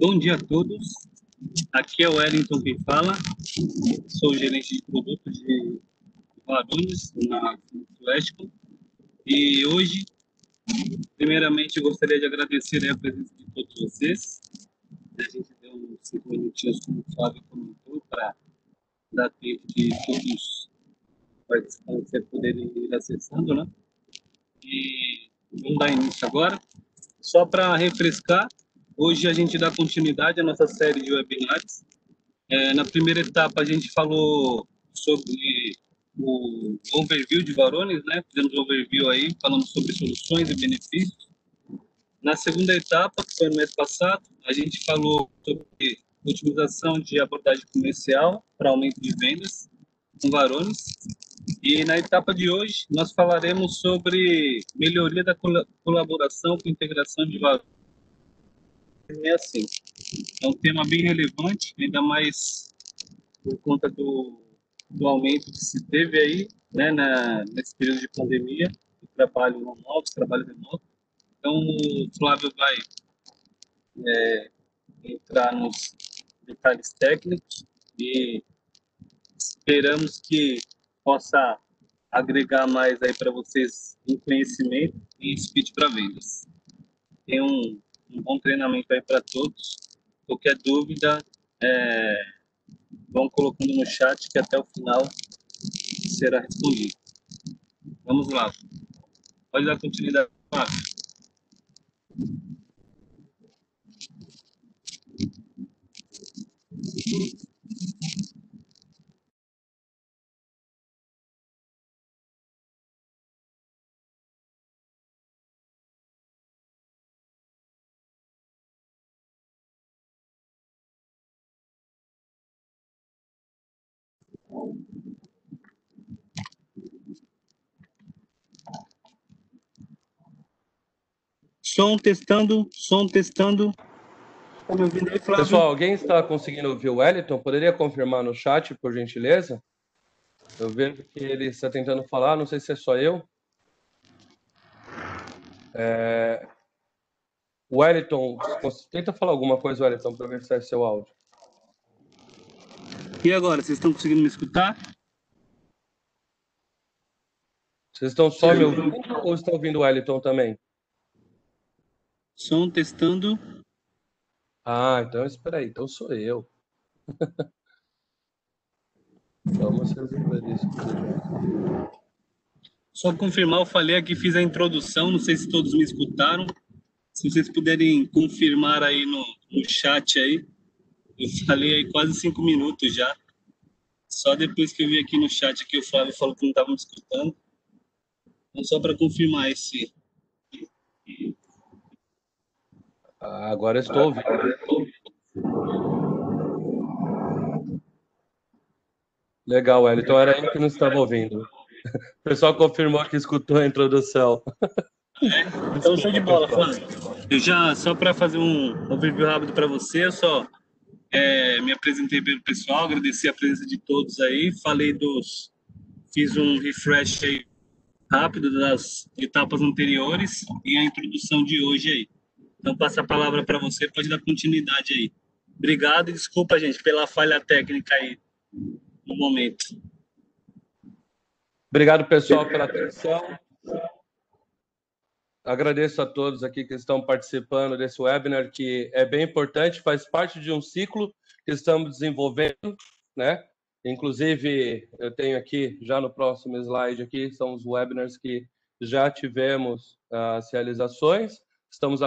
Bom dia a todos. Aqui é o Wellington quem fala. Sou gerente de produtos de Varones na Atlético. E hoje, primeiramente, eu gostaria de agradecer a presença de todos vocês. A gente deu uns 5 minutinhos, como o Flávio comentou, para dar tempo de todos os participantes poderem ir acessando, né? E vamos dar início agora. Só para refrescar, hoje a gente dá continuidade à nossa série de webinars. Na primeira etapa, a gente falou sobre o overview de Varones, né? Fizemos um overview aí, falando sobre soluções e benefícios. Na segunda etapa, que foi no mês passado, a gente falou sobre otimização de abordagem comercial para aumento de vendas com Varones. E na etapa de hoje, nós falaremos sobre melhoria da colaboração com integração de Varones. É assim, é um tema bem relevante, ainda mais por conta do aumento que se teve aí, né, nesse período de pandemia, do trabalho home office, trabalho remoto. Então, o Flávio vai entrar nos detalhes técnicos e esperamos que possa agregar mais aí para vocês em conhecimento e speech para vendas. Tem um bom treinamento aí para todos. Qualquer dúvida, vão colocando no chat que até o final será respondido. Vamos lá. Pode dar continuidade, Flávio. Som testando, som testando. Tá me ouvindo aí, Flávio? Pessoal, alguém está conseguindo ouvir o Wellington? Poderia confirmar no chat, por gentileza? Eu vejo que ele está tentando falar, não sei se é só eu. Wellington, tenta falar alguma coisa, Wellington, para ver se é seu áudio. E agora, vocês estão conseguindo me escutar? Vocês estão só me ouvindo ou estão ouvindo o Wellington também? Som testando. Ah, então espera aí, então sou eu. Vamos resolver isso. Só confirmar, eu falei aqui, fiz a introdução, não sei se todos me escutaram. Se vocês puderem confirmar aí no chat aí. Eu falei aí quase 5 minutos já. Só depois que eu vi aqui no chat que o Flávio falou que não estava me escutando. Então, só para confirmar esse. Agora estou ouvindo. Legal, Wellington, era eu que não estava ouvindo. O pessoal confirmou que escutou a introdução. Então, show de bola, Flávio. Eu já, só para fazer um overview rápido para você, eu só me apresentei para o pessoal, agradeci a presença de todos aí, fiz um refresh aí rápido das etapas anteriores e a introdução de hoje aí. Então, passa a palavra para você, pode dar continuidade aí. Obrigado e desculpa, gente, pela falha técnica aí no momento. Obrigado, pessoal, pela atenção. Agradeço a todos aqui que estão participando desse webinar, que é bem importante, faz parte de um ciclo que estamos desenvolvendo, né? Inclusive, eu tenho aqui, já no próximo slide aqui, são os webinars que já tivemos as realizações. Vamos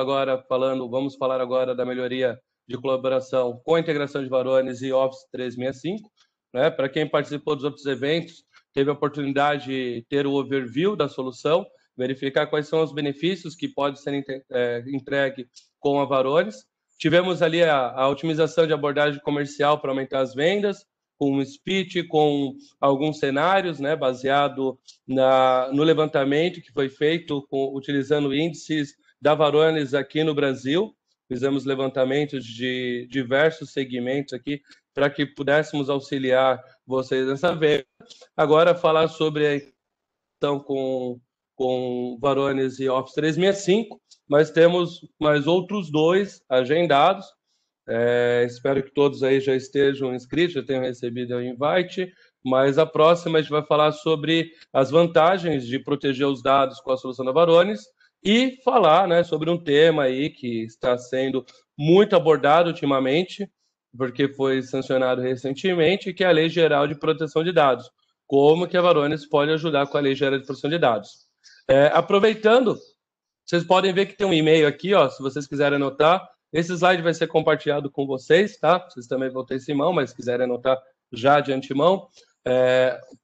falar agora da melhoria de colaboração com a integração de Varones e Office 365, né? Para quem participou dos outros eventos, teve a oportunidade de ter o overview da solução, verificar quais são os benefícios que podem ser entregue com a Varones. Tivemos ali a otimização de abordagem comercial para aumentar as vendas, com um speech, com alguns cenários, né, baseado no levantamento que foi feito utilizando índices da Varones aqui no Brasil. Fizemos levantamentos de diversos segmentos aqui para que pudéssemos auxiliar vocês nessa venda. Agora, falar sobre a então com Varones e Office 365, mas temos mais outros dois agendados. Espero que todos aí já estejam inscritos, já tenham recebido o invite, mas a próxima a gente vai falar sobre as vantagens de proteger os dados com a solução da Varonis e falar, né, sobre um tema aí que está sendo muito abordado ultimamente, porque foi sancionado recentemente, que é a Lei Geral de Proteção de Dados. Como que a Varonis pode ajudar com a Lei Geral de Proteção de Dados. Aproveitando, vocês podem ver que tem um e-mail aqui, ó, se vocês quiserem anotar. Esse slide vai ser compartilhado com vocês, tá? Vocês também vão ter esse mão, mas se quiserem anotar já de antemão.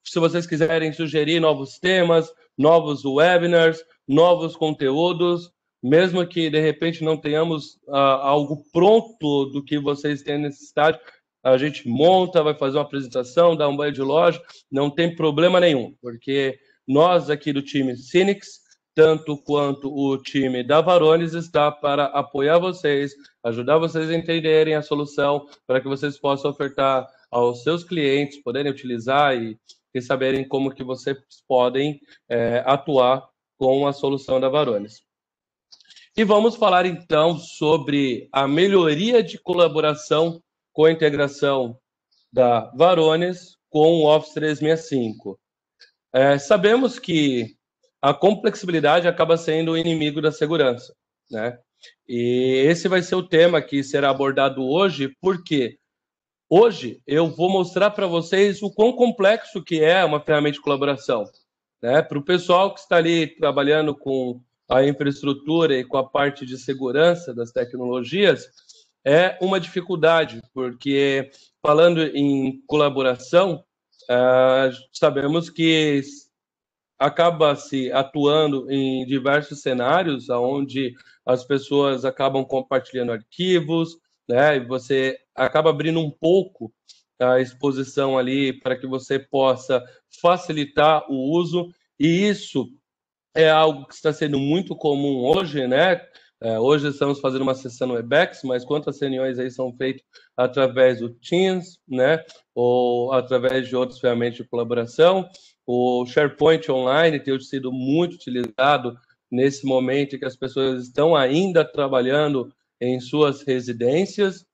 Se vocês quiserem sugerir novos temas, novos webinars, novos conteúdos, mesmo que de repente não tenhamos algo pronto do que vocês têm necessidade, a gente monta, vai fazer uma apresentação, dá um banho de loja, não tem problema nenhum, porque nós aqui do time Synix, tanto quanto o time da Varonis, está para apoiar vocês, ajudar vocês a entenderem a solução, para que vocês possam ofertar aos seus clientes, poderem utilizar e saberem como que vocês podem atuar com a solução da Varonis. E vamos falar então sobre a melhoria de colaboração com a integração da Varonis com o Office 365. Sabemos que a complexibilidade acaba sendo o inimigo da segurança, né? E esse vai ser o tema que será abordado hoje, porque hoje eu vou mostrar para vocês o quão complexo que é uma ferramenta de colaboração, né? Para o pessoal que está ali trabalhando com a infraestrutura e com a parte de segurança das tecnologias, é uma dificuldade, porque falando em colaboração, sabemos que acaba se atuando em diversos cenários, onde as pessoas acabam compartilhando arquivos, né? E você acaba abrindo um pouco a exposição ali para que você possa facilitar o uso, e isso é algo que está sendo muito comum hoje, né? Hoje estamos fazendo uma sessão no Webex, mas quantas reuniões aí são feitas através do Teams, né? Ou através de outras ferramentas de colaboração. O SharePoint Online tem sido muito utilizado nesse momento em que as pessoas estão ainda trabalhando em suas residências.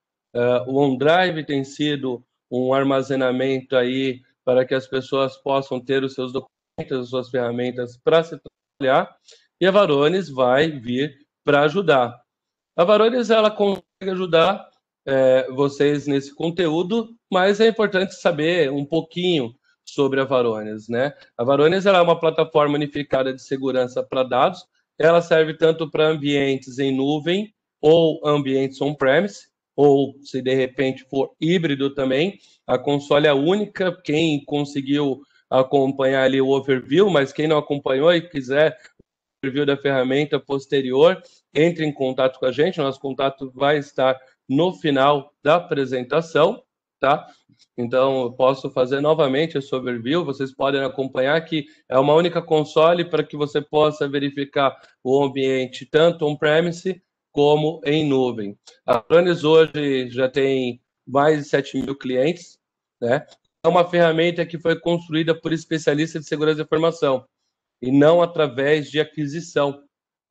O OneDrive tem sido um armazenamento aí para que as pessoas possam ter os seus documentos, as suas ferramentas para se trabalhar, e a Varonis vai vir para ajudar. A Varonis, ela consegue ajudar vocês nesse conteúdo, mas é importante saber um pouquinho sobre a Varonis, né? A Varonis, ela é uma plataforma unificada de segurança para dados. Ela serve tanto para ambientes em nuvem ou ambientes on-premise, ou se de repente for híbrido também. A console é a única. Quem conseguiu acompanhar ali o overview, mas quem não acompanhou e quiser o overview da ferramenta posterior, entre em contato com a gente. Nosso contato vai estar no final da apresentação, tá? Então, eu posso fazer novamente esse overview. Vocês podem acompanhar que é uma única console para que você possa verificar o ambiente tanto on-premise como em nuvem. A Varonis hoje já tem mais de 7.000 clientes, né? É uma ferramenta que foi construída por especialistas de segurança da informação e não através de aquisição.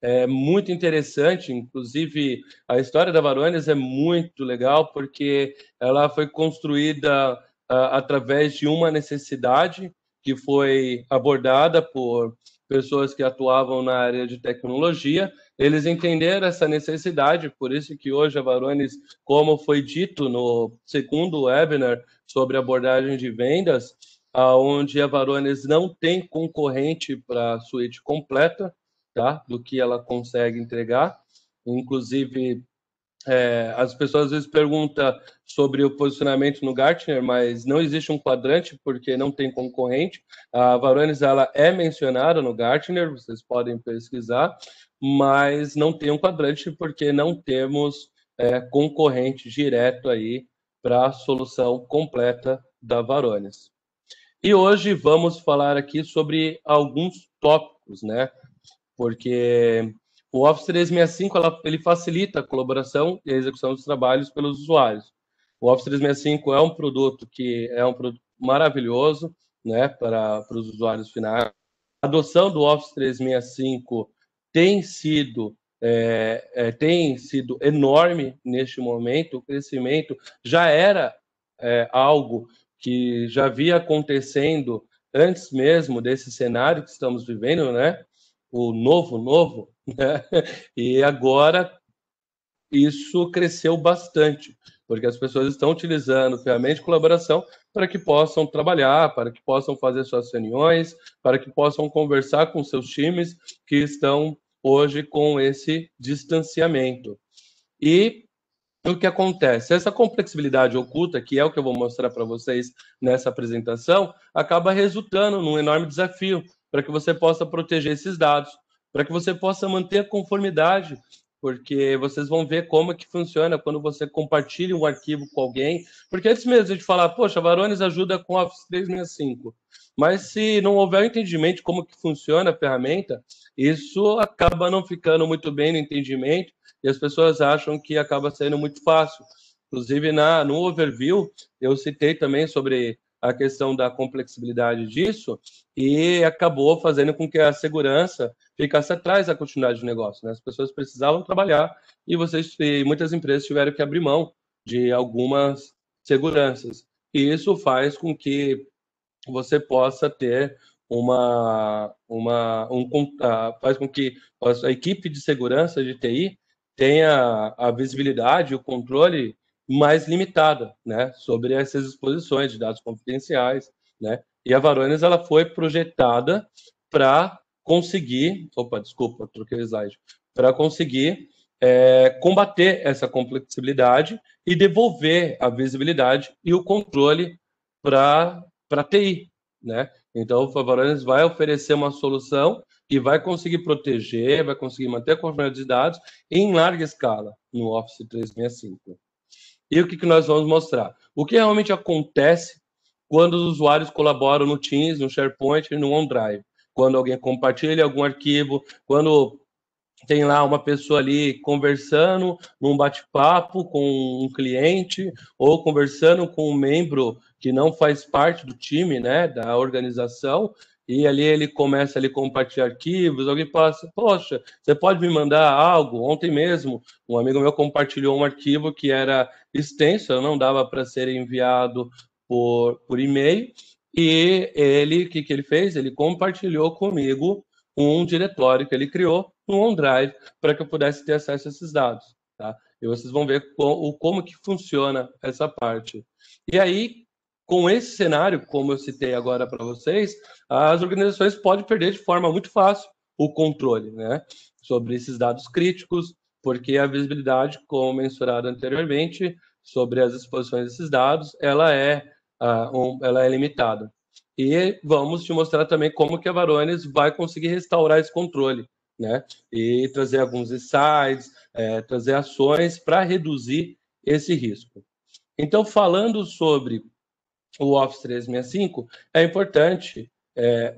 É muito interessante, inclusive a história da Varonis é muito legal, porque ela foi construída através de uma necessidade que foi abordada por pessoas que atuavam na área de tecnologia. Eles entenderam essa necessidade, por isso que hoje a Varonis, como foi dito no segundo webinar sobre abordagem de vendas, onde a Varonis não tem concorrente para a suíte completa, tá? Do que ela consegue entregar. Inclusive, as pessoas às vezes perguntam sobre o posicionamento no Gartner, mas não existe um quadrante porque não tem concorrente. A Varonis, ela é mencionada no Gartner, vocês podem pesquisar, mas não tem um quadrante porque não temos concorrente direto aí para a solução completa da Varonis. E hoje vamos falar aqui sobre alguns tópicos, né? Porque o Office 365 ele facilita a colaboração e a execução dos trabalhos pelos usuários. O Office 365 é um produto que é um produto maravilhoso, né, para os usuários finais. A adoção do Office 365 tem sido tem sido enorme neste momento. O crescimento já era algo que já vinha acontecendo antes mesmo desse cenário que estamos vivendo, né? O novo, né? E agora isso cresceu bastante, porque as pessoas estão utilizando ferramentas de colaboração para que possam trabalhar, para que possam fazer suas reuniões, para que possam conversar com seus times que estão hoje com esse distanciamento. E o que acontece? Essa complexibilidade oculta, que é o que eu vou mostrar para vocês nessa apresentação, acaba resultando num enorme desafio para que você possa proteger esses dados, para que você possa manter a conformidade, porque vocês vão ver como que funciona quando você compartilha um arquivo com alguém, porque antes mesmo de falar, poxa, a Varones ajuda com Office 365, mas se não houver um entendimento de como que funciona a ferramenta, isso acaba não ficando muito bem no entendimento, e as pessoas acham que acaba sendo muito fácil. Inclusive, no overview, eu citei também sobre a questão da complexibilidade disso, e acabou fazendo com que a segurança ficasse atrás da continuidade de negócio, né? As pessoas precisavam trabalhar e muitas empresas tiveram que abrir mão de algumas seguranças. E isso faz com que você possa ter faz com que a equipe de segurança de TI tenha a visibilidade e o controle mais limitada, né, sobre essas exposições de dados confidenciais, né? E a Varonis ela foi projetada para conseguir, desculpa, troquei o slide, para conseguir combater essa complexibilidade e devolver a visibilidade e o controle para TI, né? Então, o Varonis vai oferecer uma solução e vai conseguir proteger, vai conseguir manter a confiança de dados em larga escala no Office 365. E o que nós vamos mostrar? O que realmente acontece quando os usuários colaboram no Teams, no SharePoint e no OneDrive. Quando alguém compartilha algum arquivo, quando tem lá uma pessoa ali conversando num bate-papo com um cliente ou conversando com um membro que não faz parte do time, né, da organização, e ali ele começa a compartilhar arquivos, alguém fala assim, poxa, você pode me mandar algo? Ontem mesmo, um amigo meu compartilhou um arquivo que era extenso, não dava para ser enviado por e-mail, e ele, o que ele fez? Ele compartilhou comigo um diretório que ele criou no OneDrive para que eu pudesse ter acesso a esses dados, tá? E vocês vão ver como que funciona essa parte. E aí, com esse cenário, como eu citei agora para vocês, as organizações podem perder de forma muito fácil o controle, né, sobre esses dados críticos, porque a visibilidade, como mencionado anteriormente, sobre as exposições desses dados, ela é limitada. E vamos te mostrar também como que a Varonis vai conseguir restaurar esse controle, né? E trazer alguns insights, trazer ações para reduzir esse risco. Então, falando sobre o Office 365, é importante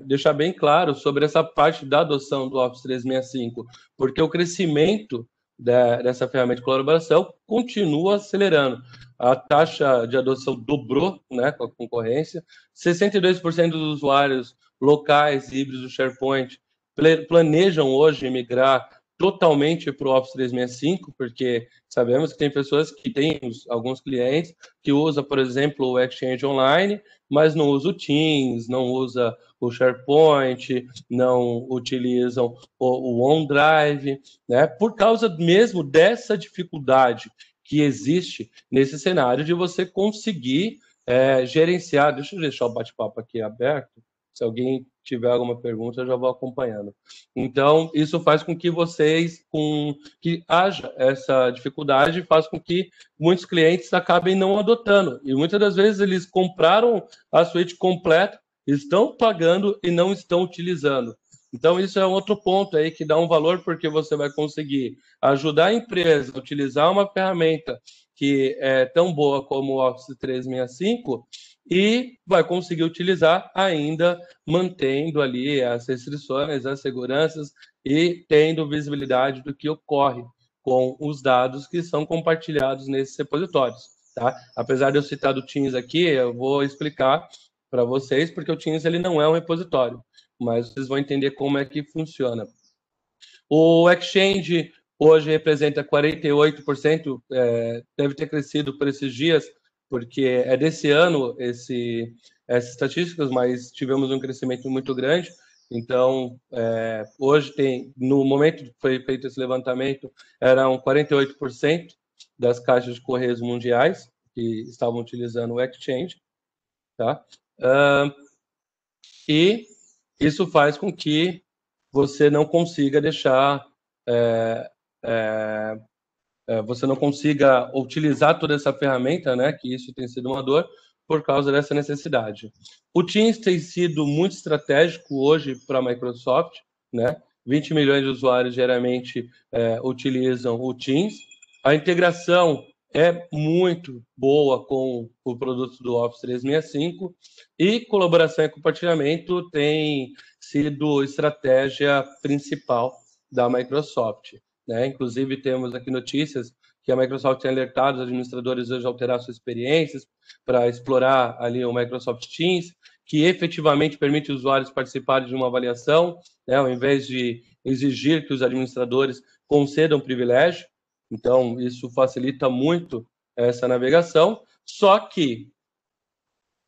deixar bem claro sobre essa parte da adoção do Office 365, porque o crescimento dessa ferramenta de colaboração continua acelerando. A taxa de adoção dobrou, né, com a concorrência. 62% dos usuários locais híbridos do SharePoint planejam hoje migrar totalmente para o Office 365, porque sabemos que tem pessoas que têm alguns clientes que usam, por exemplo, o Exchange Online, mas não usa o Teams, não usa o SharePoint, não utilizam o OneDrive, né? Por causa mesmo dessa dificuldade que existe nesse cenário de você conseguir gerenciar. Deixa eu deixar o bate-papo aqui aberto. Se alguém tiver alguma pergunta, eu já vou acompanhando. Então, isso faz com que que haja essa dificuldade, faz com que muitos clientes acabem não adotando. E muitas das vezes eles compraram a suíte completa, estão pagando e não estão utilizando. Então, isso é outro ponto aí que dá um valor, porque você vai conseguir ajudar a empresa a utilizar uma ferramenta que é tão boa como o Office 365 e vai conseguir utilizar ainda mantendo ali as restrições, as seguranças e tendo visibilidade do que ocorre com os dados que são compartilhados nesses repositórios, tá? Apesar de eu citar do Teams aqui, eu vou explicar para vocês, porque o Teams ele não é um repositório, mas vocês vão entender como é que funciona. O Exchange hoje representa 48%, deve ter crescido por esses dias, porque é desse ano essas estatísticas, mas tivemos um crescimento muito grande. Então, hoje no momento que foi feito esse levantamento, eram 48% das caixas de correios mundiais que estavam utilizando o exchange, tá? E isso faz com que você não consiga deixar, você não consiga utilizar toda essa ferramenta, né? Que isso tem sido uma dor por causa dessa necessidade. O Teams tem sido muito estratégico hoje para a Microsoft, né? 20 milhões de usuários diariamente utilizam o Teams. A integração é muito boa com o produto do Office 365 e colaboração e compartilhamento tem sido estratégia principal da Microsoft, né? Inclusive, temos aqui notícias que a Microsoft tem alertado os administradores hoje a alterar suas experiências para explorar ali o Microsoft Teams, que efetivamente permite os usuários participarem de uma avaliação, né, ao invés de exigir que os administradores concedam privilégio. Então, isso facilita muito essa navegação, só que,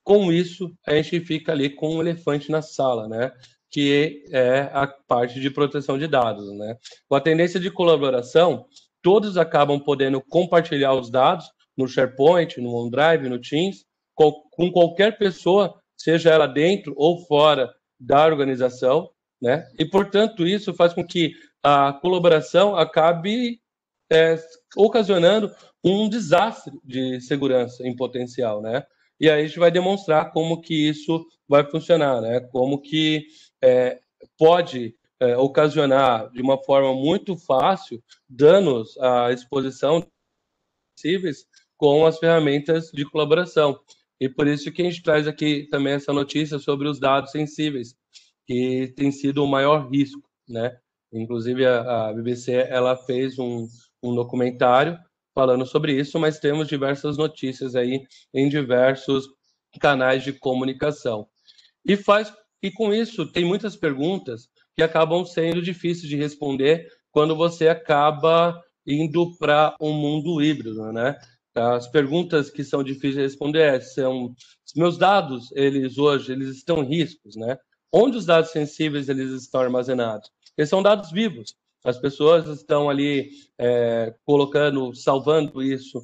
com isso, a gente fica ali com um elefante na sala, né? Que é a parte de proteção de dados, né? Com a tendência de colaboração, todos acabam podendo compartilhar os dados no SharePoint, no OneDrive, no Teams, com qualquer pessoa, seja ela dentro ou fora da organização, né? E, portanto, isso faz com que a colaboração acabe ocasionando um desastre de segurança em potencial, né? E aí a gente vai demonstrar como que isso vai funcionar, né? Como que pode ocasionar de uma forma muito fácil danos à exposição possíveis com as ferramentas de colaboração. E por isso que a gente traz aqui também essa notícia sobre os dados sensíveis, que tem sido o maior risco, né? Inclusive a BBC ela fez um documentário falando sobre isso, mas temos diversas notícias aí em diversos canais de comunicação. E com isso tem muitas perguntas que acabam sendo difíceis de responder quando você acaba indo para um mundo híbrido, né? As perguntas que são difíceis de responder são: os meus dados, eles estão em riscos, né? Onde os dados sensíveis eles estão armazenados? Eles são dados vivos. As pessoas estão ali salvando isso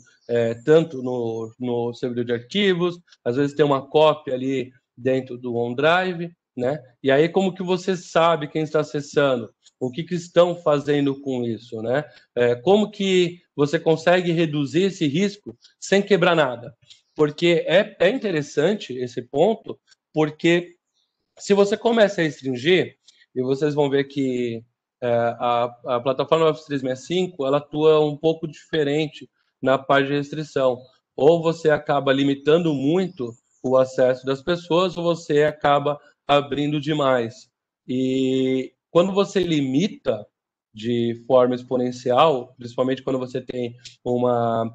tanto no servidor de arquivos, às vezes tem uma cópia ali dentro do OneDrive, né? E aí como que você sabe quem está acessando? O que estão fazendo com isso, né? Como que você consegue reduzir esse risco sem quebrar nada? Porque é interessante esse ponto, porque se você começa a restringir, e vocês vão ver que a plataforma Office 365 ela atua um pouco diferente na parte de restrição. Ou você acaba limitando muito o acesso das pessoas, ou você acaba abrindo demais. E quando você limita de forma exponencial, principalmente quando você tem uma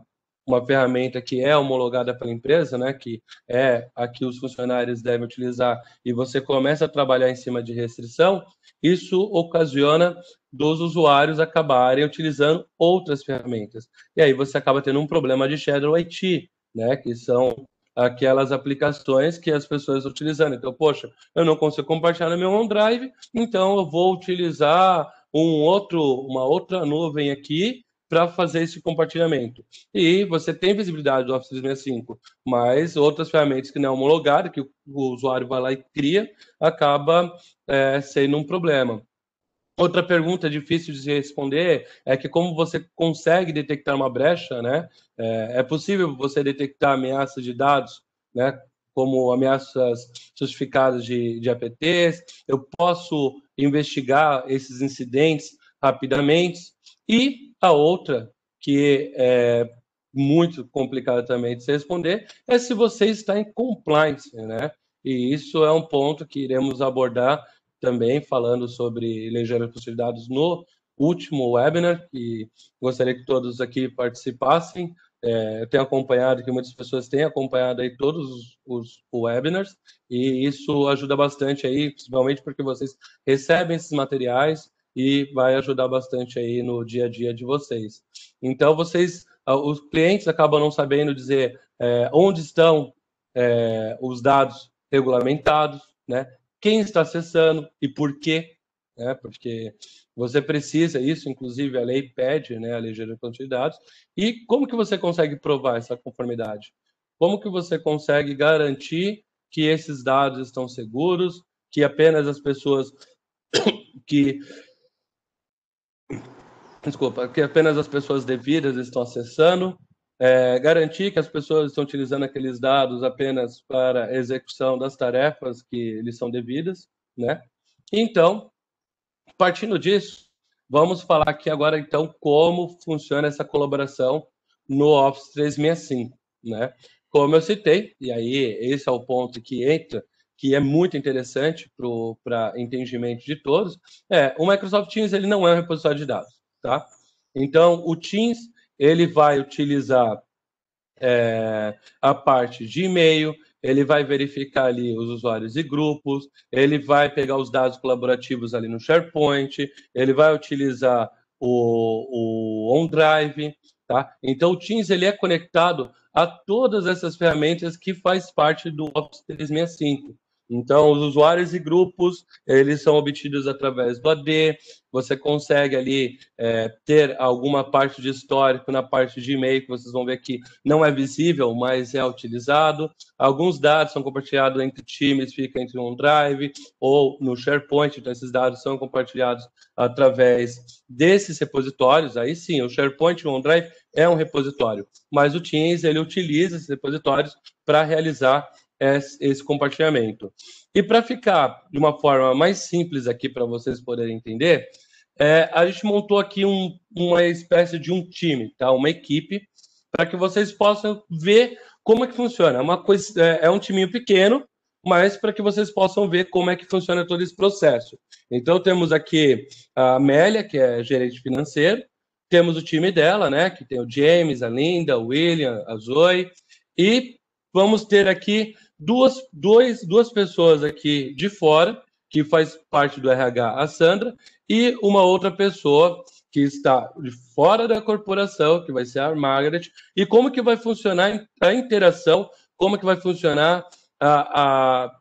ferramenta que é homologada pela empresa, né, que é a que os funcionários devem utilizar, e você começa a trabalhar em cima de restrição, isso ocasiona dos usuários acabarem utilizando outras ferramentas. E aí você acaba tendo um problema de shadow IT, né, que são aquelas aplicações que as pessoas estão utilizando. Então, poxa, eu não consigo compartilhar no meu OneDrive, então eu vou utilizar uma outra nuvem aqui para fazer esse compartilhamento. E você tem visibilidade do Office 365, mas outras ferramentas que não é homologada, que o usuário vai lá e cria, acaba sendo um problema. Outra pergunta difícil de se responder é que como você consegue detectar uma brecha, né? É possível você detectar ameaças de dados, né? Como ameaças justificadas de APTs, eu posso investigar esses incidentes rapidamente. E a outra, que é muito complicada também de se responder, é se você está em compliance, né? E isso é um ponto que iremos abordar também falando sobre lei geral de proteção de dados no último webinar, que gostaria que todos aqui participassem. Eu tenho acompanhado, que muitas pessoas têm acompanhado aí todos os webinars, e isso ajuda bastante aí, principalmente porque vocês recebem esses materiais e vai ajudar bastante aí no dia a dia de vocês. Então, os clientes acabam não sabendo dizer onde estão os dados regulamentados, né? Quem está acessando e por quê, né? Porque você precisa, isso inclusive a lei pede, né? A Lei Geral de Proteção de Dados. E como que você consegue provar essa conformidade? Como que você consegue garantir que esses dados estão seguros, que apenas as pessoas que apenas as pessoas devidas estão acessando, garantir que as pessoas estão utilizando aqueles dados apenas para execução das tarefas que lhes são devidas, né? Então, partindo disso, vamos falar aqui agora, então, como funciona essa colaboração no Office 365, né? Como eu citei, e aí esse é o ponto que entra, que é muito interessante para entendimento de todos, o Microsoft Teams ele não é um repositório de dados, tá? Então, o Teams ele vai utilizar a parte de e-mail, ele vai verificar ali os usuários e grupos, ele vai pegar os dados colaborativos ali no SharePoint, ele vai utilizar o OneDrive, tá? Então, o Teams ele é conectado a todas essas ferramentas que faz parte do Office 365. Então, os usuários e grupos, eles são obtidos através do AD, você consegue ali ter alguma parte de histórico na parte de e-mail, que vocês vão ver que não é visível, mas é utilizado. Alguns dados são compartilhados entre times, fica entre um OneDrive ou no SharePoint, então esses dados são compartilhados através desses repositórios. Aí sim, o SharePoint e o OneDrive é um repositório, mas o Teams ele utiliza esses repositórios para realizar esse compartilhamento. E para ficar de uma forma mais simples aqui para vocês poderem entender, a gente montou aqui uma espécie de um time, tá? Uma equipe, para que vocês possam ver como é que funciona. É um timinho pequeno, mas para que vocês possam ver como é que funciona todo esse processo. Então, temos aqui a Amélia, que é gerente financeiro, temos o time dela, né? Que tem o James, a Linda, o William, a Zoe, e vamos ter aqui duas pessoas aqui de fora, que faz parte do RH, a Sandra, e uma outra pessoa que está de fora da corporação, que vai ser a Margaret, e como que vai funcionar a interação, como que vai funcionar a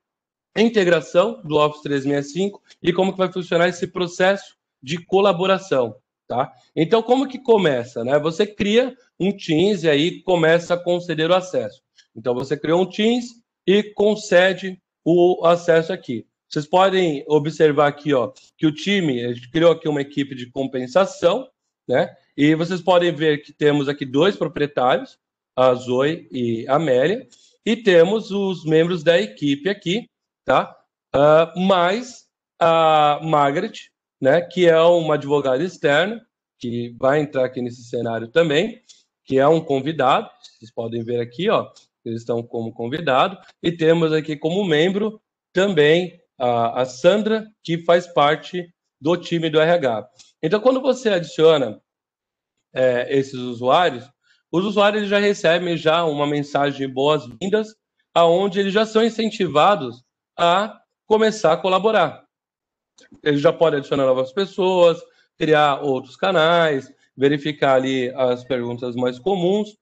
integração do Office 365 e como que vai funcionar esse processo de colaboração, tá? Então, como que começa, né? Você cria um Teams e aí começa a conceder o acesso. Então, você criou um Teams e concede o acesso aqui. Vocês podem observar aqui, ó, que o time a gente criou aqui uma equipe de compensação, né? E vocês podem ver que temos aqui 2 proprietários, a Zoe e a Amélia, e temos os membros da equipe aqui, tá? Mais a Margaret, né? Que é uma advogada externa, que vai entrar aqui nesse cenário também, que é um convidado. Vocês podem ver aqui, ó, eles estão como convidado, e temos aqui como membro também a Sandra, que faz parte do time do RH. Então, quando você adiciona esses usuários, os usuários já recebem já uma mensagem de boas-vindas, aonde eles já são incentivados a começar a colaborar. Eles já podem adicionar novas pessoas, criar outros canais, verificar ali as perguntas mais comuns,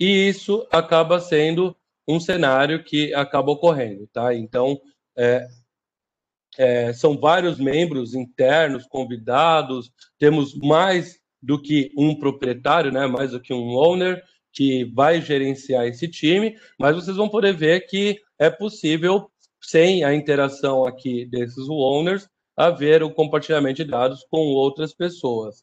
e isso acaba sendo um cenário que acaba ocorrendo, tá? Então, são vários membros internos convidados, temos mais do que um proprietário, né? Mais do que um owner que vai gerenciar esse time, mas vocês vão poder ver que é possível, sem a interação aqui desses owners, haver o compartilhamento de dados com outras pessoas.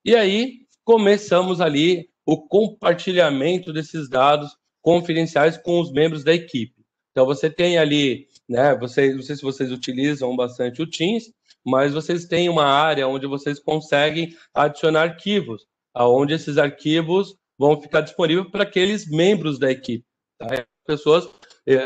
E aí, começamos ali o compartilhamento desses dados confidenciais com os membros da equipe. Então, você tem ali, né, não sei se vocês utilizam bastante o Teams, mas vocês têm uma área onde vocês conseguem adicionar arquivos, onde esses arquivos vão ficar disponíveis para aqueles membros da equipe. Tá? Pessoas,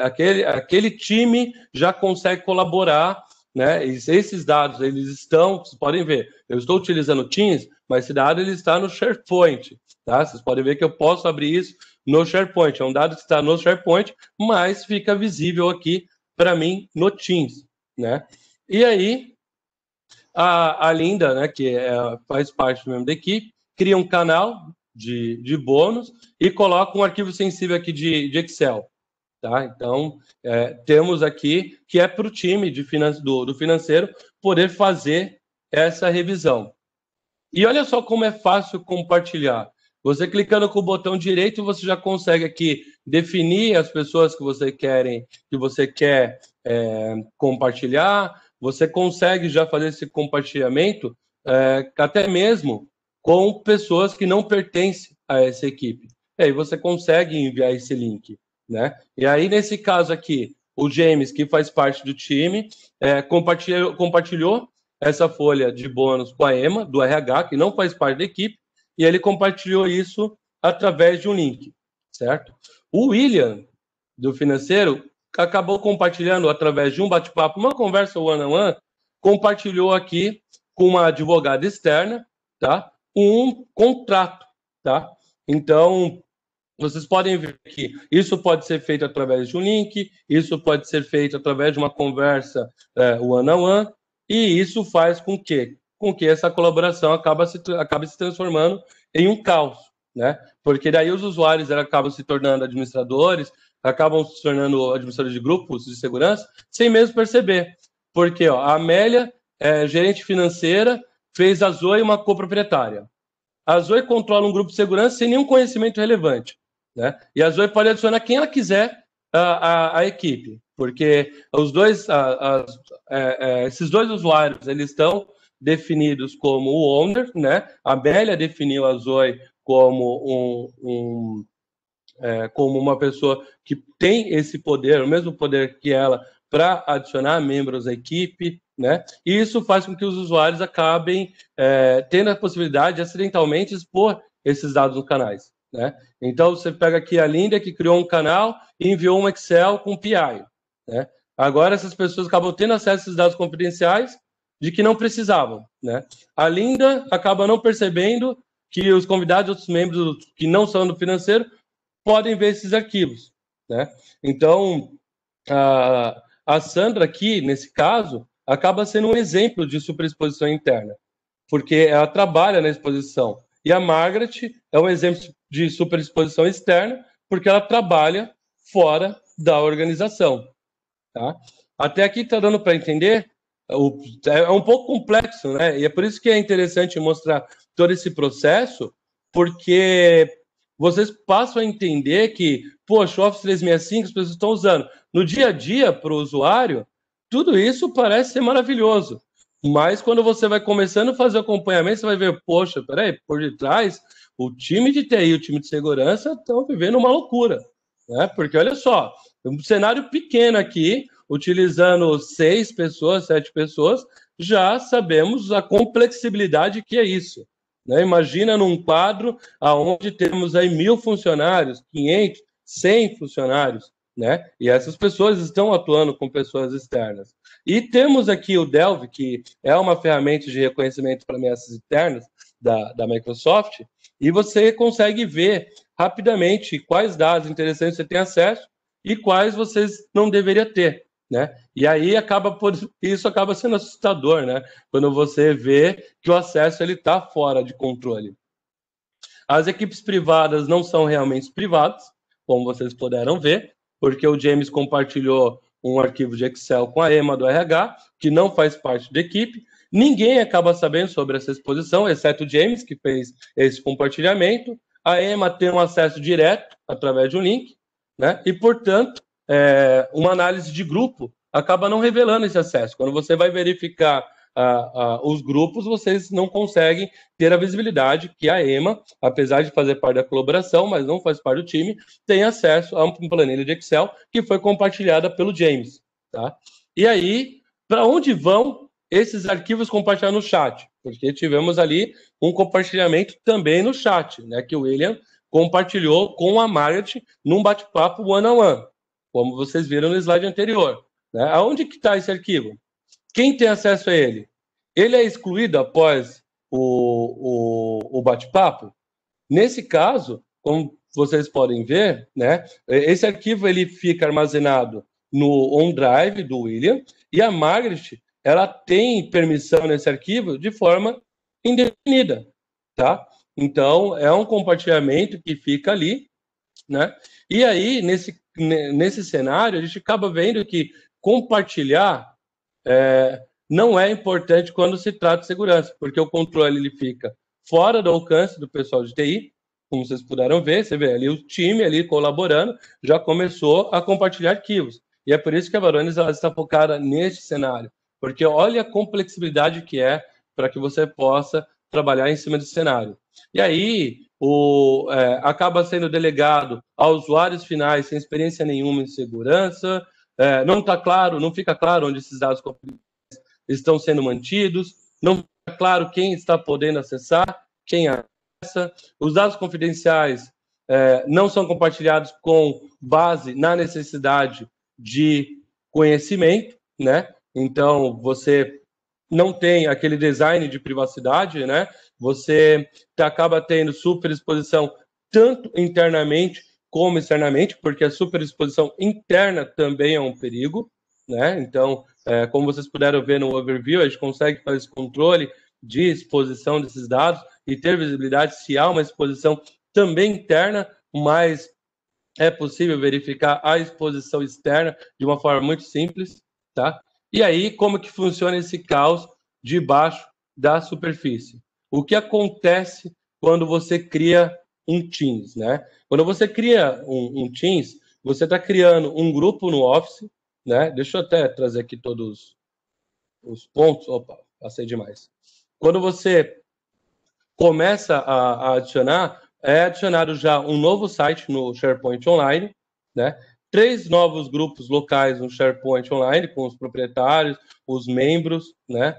aquele time já consegue colaborar, né? E esses dados, eles estão, vocês podem ver, eu estou utilizando o Teams, mas esse dado ele está no SharePoint, tá? Vocês podem ver que eu posso abrir isso no SharePoint. É um dado que está no SharePoint, mas fica visível aqui para mim no Teams, né? E aí, a Linda, né, que faz parte mesmo da equipe, cria um canal de bônus e coloca um arquivo sensível aqui de Excel. Tá? Então, temos aqui que é para o time do financeiro poder fazer essa revisão. E olha só como é fácil compartilhar. Você clicando com o botão direito, você já consegue aqui definir as pessoas que você quer compartilhar. Você consegue já fazer esse compartilhamento até mesmo com pessoas que não pertencem a essa equipe. E aí você consegue enviar esse link, né? E aí, nesse caso aqui, o James, que faz parte do time, compartilhou essa folha de bônus com a Emma, do RH, que não faz parte da equipe, e ele compartilhou isso através de um link, certo? O William, do financeiro, acabou compartilhando através de um bate-papo, uma conversa one-on-one, compartilhou aqui com uma advogada externa, tá? Um contrato, tá? Então, vocês podem ver que isso pode ser feito através de um link, isso pode ser feito através de uma conversa one-on-one, e isso faz com que essa colaboração acabe se transformando em um caos, né? Porque daí os usuários acabam se tornando administradores, acabam se tornando administradores de grupos de segurança, sem mesmo perceber. Porque a Amélia, gerente financeira, fez a Zoe uma coproprietária. A Zoe controla um grupo de segurança sem nenhum conhecimento relevante, né? E a Zoe pode adicionar quem ela quiser à equipe, porque esses dois usuários, eles estão definidos como o owner, né? A Amélia definiu a Zoe como como uma pessoa que tem esse poder, o mesmo poder que ela, para adicionar membros à equipe, né? E isso faz com que os usuários acabem tendo a possibilidade de acidentalmente expor esses dados nos canais, né? Então, você pega aqui a Linda, que criou um canal e enviou um Excel com PI, né? Agora, essas pessoas acabam tendo acesso a esses dados confidenciais de que não precisavam, né? A Linda acaba não percebendo que os convidados, outros membros que não são do financeiro, podem ver esses arquivos, né? Então, a Sandra aqui, nesse caso, acaba sendo um exemplo de superexposição interna, porque ela trabalha na exposição. E a Margaret é um exemplo de superexposição externa, porque ela trabalha fora da organização. Tá? Até aqui está dando para entender, é um pouco complexo, né? E é por isso que é interessante mostrar todo esse processo, porque vocês passam a entender que, poxa, o Office 365 as pessoas estão usando. No dia a dia, para o usuário, tudo isso parece ser maravilhoso. Mas quando você vai começando a fazer o acompanhamento, você vai ver, poxa, peraí, por detrás, o time de TI e o time de segurança estão vivendo uma loucura, né? Porque olha só, um cenário pequeno aqui, utilizando 6 pessoas, 7 pessoas, já sabemos a complexibilidade que é isso, né? Imagina num quadro onde temos aí 1.000 funcionários, 500, 100 funcionários, né? E essas pessoas estão atuando com pessoas externas. E temos aqui o Delve, que é uma ferramenta de reconhecimento para ameaças internas da Microsoft, e você consegue ver rapidamente quais dados interessantes você tem acesso e quais vocês não deveriam ter, né? E aí isso acaba sendo assustador, né? Quando você vê que o acesso ele está fora de controle. As equipes privadas não são realmente privadas, como vocês puderam ver, porque o James compartilhou um arquivo de Excel com a Emma do RH, que não faz parte da equipe. Ninguém acaba sabendo sobre essa exposição, exceto o James, que fez esse compartilhamento. A Emma tem um acesso direto através de um link, né? E, portanto, uma análise de grupo acaba não revelando esse acesso. Quando você vai verificar os grupos, vocês não conseguem ter a visibilidade que a Emma, apesar de fazer parte da colaboração, mas não faz parte do time, tem acesso a uma planilha de Excel que foi compartilhada pelo James. Tá? E aí, para onde vão esses arquivos compartilhados no chat? Porque tivemos ali um compartilhamento também no chat, né, que o William compartilhou com a Margaret num bate-papo one-on-one, como vocês viram no slide anterior. Né? Aonde que está esse arquivo? Quem tem acesso a ele? Ele é excluído após o bate-papo? Nesse caso, como vocês podem ver, né, esse arquivo ele fica armazenado no OneDrive do William, e a Margaret ela tem permissão nesse arquivo de forma indefinida, tá? Então, é um compartilhamento que fica ali, né? E aí, nesse cenário, a gente acaba vendo que compartilhar não é importante quando se trata de segurança, porque o controle ele fica fora do alcance do pessoal de TI, como vocês puderam ver, você vê ali o time ali colaborando, já começou a compartilhar arquivos. E é por isso que a Varonis ela está focada neste cenário, porque olha a complexidade que é para que você possa trabalhar em cima desse cenário. E aí, acaba sendo delegado a usuários finais sem experiência nenhuma em segurança, não está claro, não fica claro onde esses dados estão sendo mantidos, não fica claro quem está podendo acessar, quem acessa, os dados confidenciais não são compartilhados com base na necessidade de conhecimento, né? Então, você não tem aquele design de privacidade, né? Você acaba tendo superexposição tanto internamente como externamente, porque a superexposição interna também é um perigo, né? Então, como vocês puderam ver no overview, a gente consegue fazer esse controle de exposição desses dados e ter visibilidade se há uma exposição também interna, mas é possível verificar a exposição externa de uma forma muito simples, tá? E aí, como que funciona esse caos debaixo da superfície? O que acontece quando você cria um Teams, né? Quando você cria um Teams, você está criando um grupo no Office, né? Deixa eu até trazer aqui todos os pontos. Opa, passei demais. Quando você começa a adicionar, é adicionado já um novo site no SharePoint Online, né? 3 novos grupos locais no SharePoint Online, com os proprietários, os membros, né?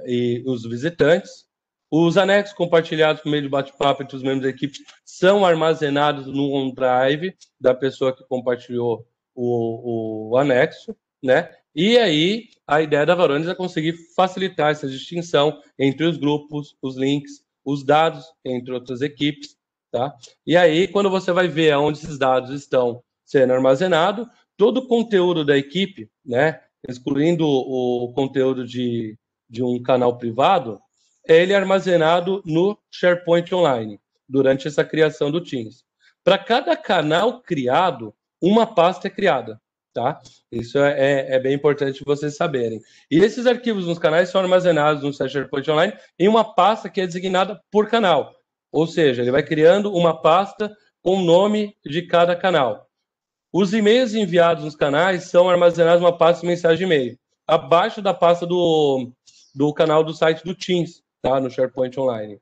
E os visitantes. Os anexos compartilhados por meio de bate-papo entre os membros da equipe são armazenados no OneDrive da pessoa que compartilhou o anexo, né? E aí, a ideia da Varonis é conseguir facilitar essa distinção entre os grupos, os links, os dados entre outras equipes, tá? E aí, quando você vai ver onde esses dados estão sendo armazenados, todo o conteúdo da equipe, né, excluindo o conteúdo de um canal privado, ele é armazenado no SharePoint Online, durante essa criação do Teams. Para cada canal criado, uma pasta é criada, tá? Isso é bem importante vocês saberem. E esses arquivos nos canais são armazenados no SharePoint Online em uma pasta que é designada por canal. Ou seja, ele vai criando uma pasta com o nome de cada canal. Os e-mails enviados nos canais são armazenados numa pasta de mensagem de e-mail, abaixo da pasta do canal do site do Teams, tá? No SharePoint Online.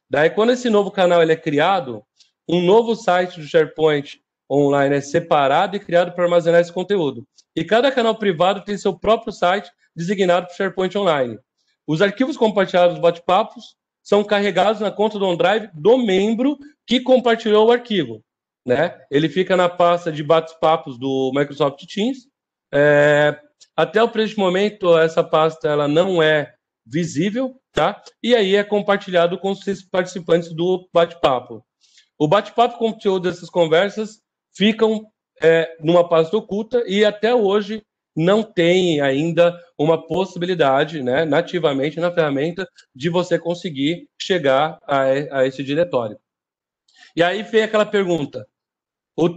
Daí, quando esse novo canal ele é criado, um novo site do SharePoint Online é separado e criado para armazenar esse conteúdo. E cada canal privado tem seu próprio site designado para o SharePoint Online. Os arquivos compartilhados dos bate-papos são carregados na conta do OneDrive do membro que compartilhou o arquivo, né? Ele fica na pasta de bate-papos do Microsoft Teams. Até o presente momento, essa pasta ela não é visível, tá? E aí é compartilhado com os participantes do bate-papo. O bate-papo com o conteúdo dessas conversas ficam numa pasta oculta e até hoje não tem ainda uma possibilidade, né, nativamente na ferramenta, de você conseguir chegar a esse diretório. E aí vem aquela pergunta: o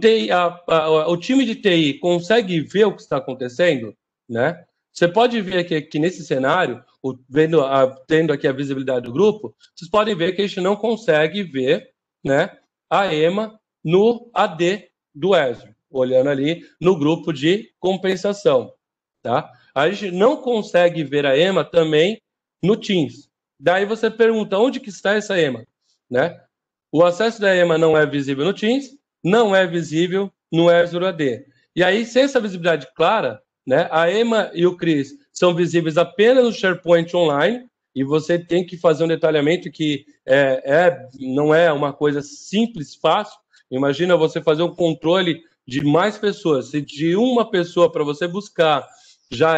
time de TI consegue ver o que está acontecendo, né? Você pode ver que nesse cenário, tendo aqui a visibilidade do grupo, vocês podem ver que a gente não consegue ver, né, a EMA no AD do Azure, olhando ali no grupo de compensação, tá? A gente não consegue ver a EMA também no Teams. Daí você pergunta, onde que está essa EMA, né? O acesso da EMA não é visível no Teams, não é visível no Azure AD. E aí, sem essa visibilidade clara, né, a EMA e o CRIS são visíveis apenas no SharePoint Online, e você tem que fazer um detalhamento que não é uma coisa simples, fácil. Imagina você fazer um controle de mais pessoas. Se de uma pessoa para você buscar já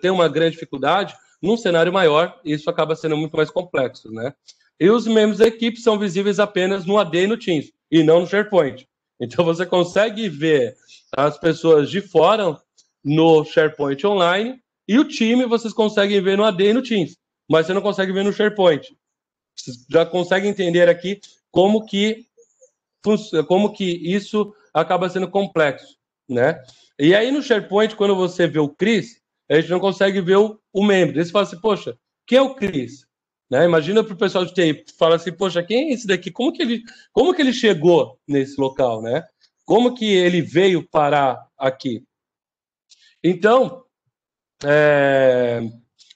tem uma grande dificuldade, num cenário maior, isso acaba sendo muito mais complexo, né? E os membros da equipe são visíveis apenas no AD e no Teams, e não no SharePoint. Então, você consegue ver as pessoas de fora no SharePoint Online, E o time vocês conseguem ver no AD e no Teams, mas você não consegue ver no SharePoint. Vocês já conseguem entender aqui como que isso acaba sendo complexo, né? E aí no SharePoint, quando você vê o Cris, a gente não consegue ver o membro. Aí você fala assim, poxa, quem é o Cris? Né? Imagina para o pessoal de TI, fala assim, poxa, quem é esse daqui? Como que ele chegou nesse local, né? Como que ele veio parar aqui? Então,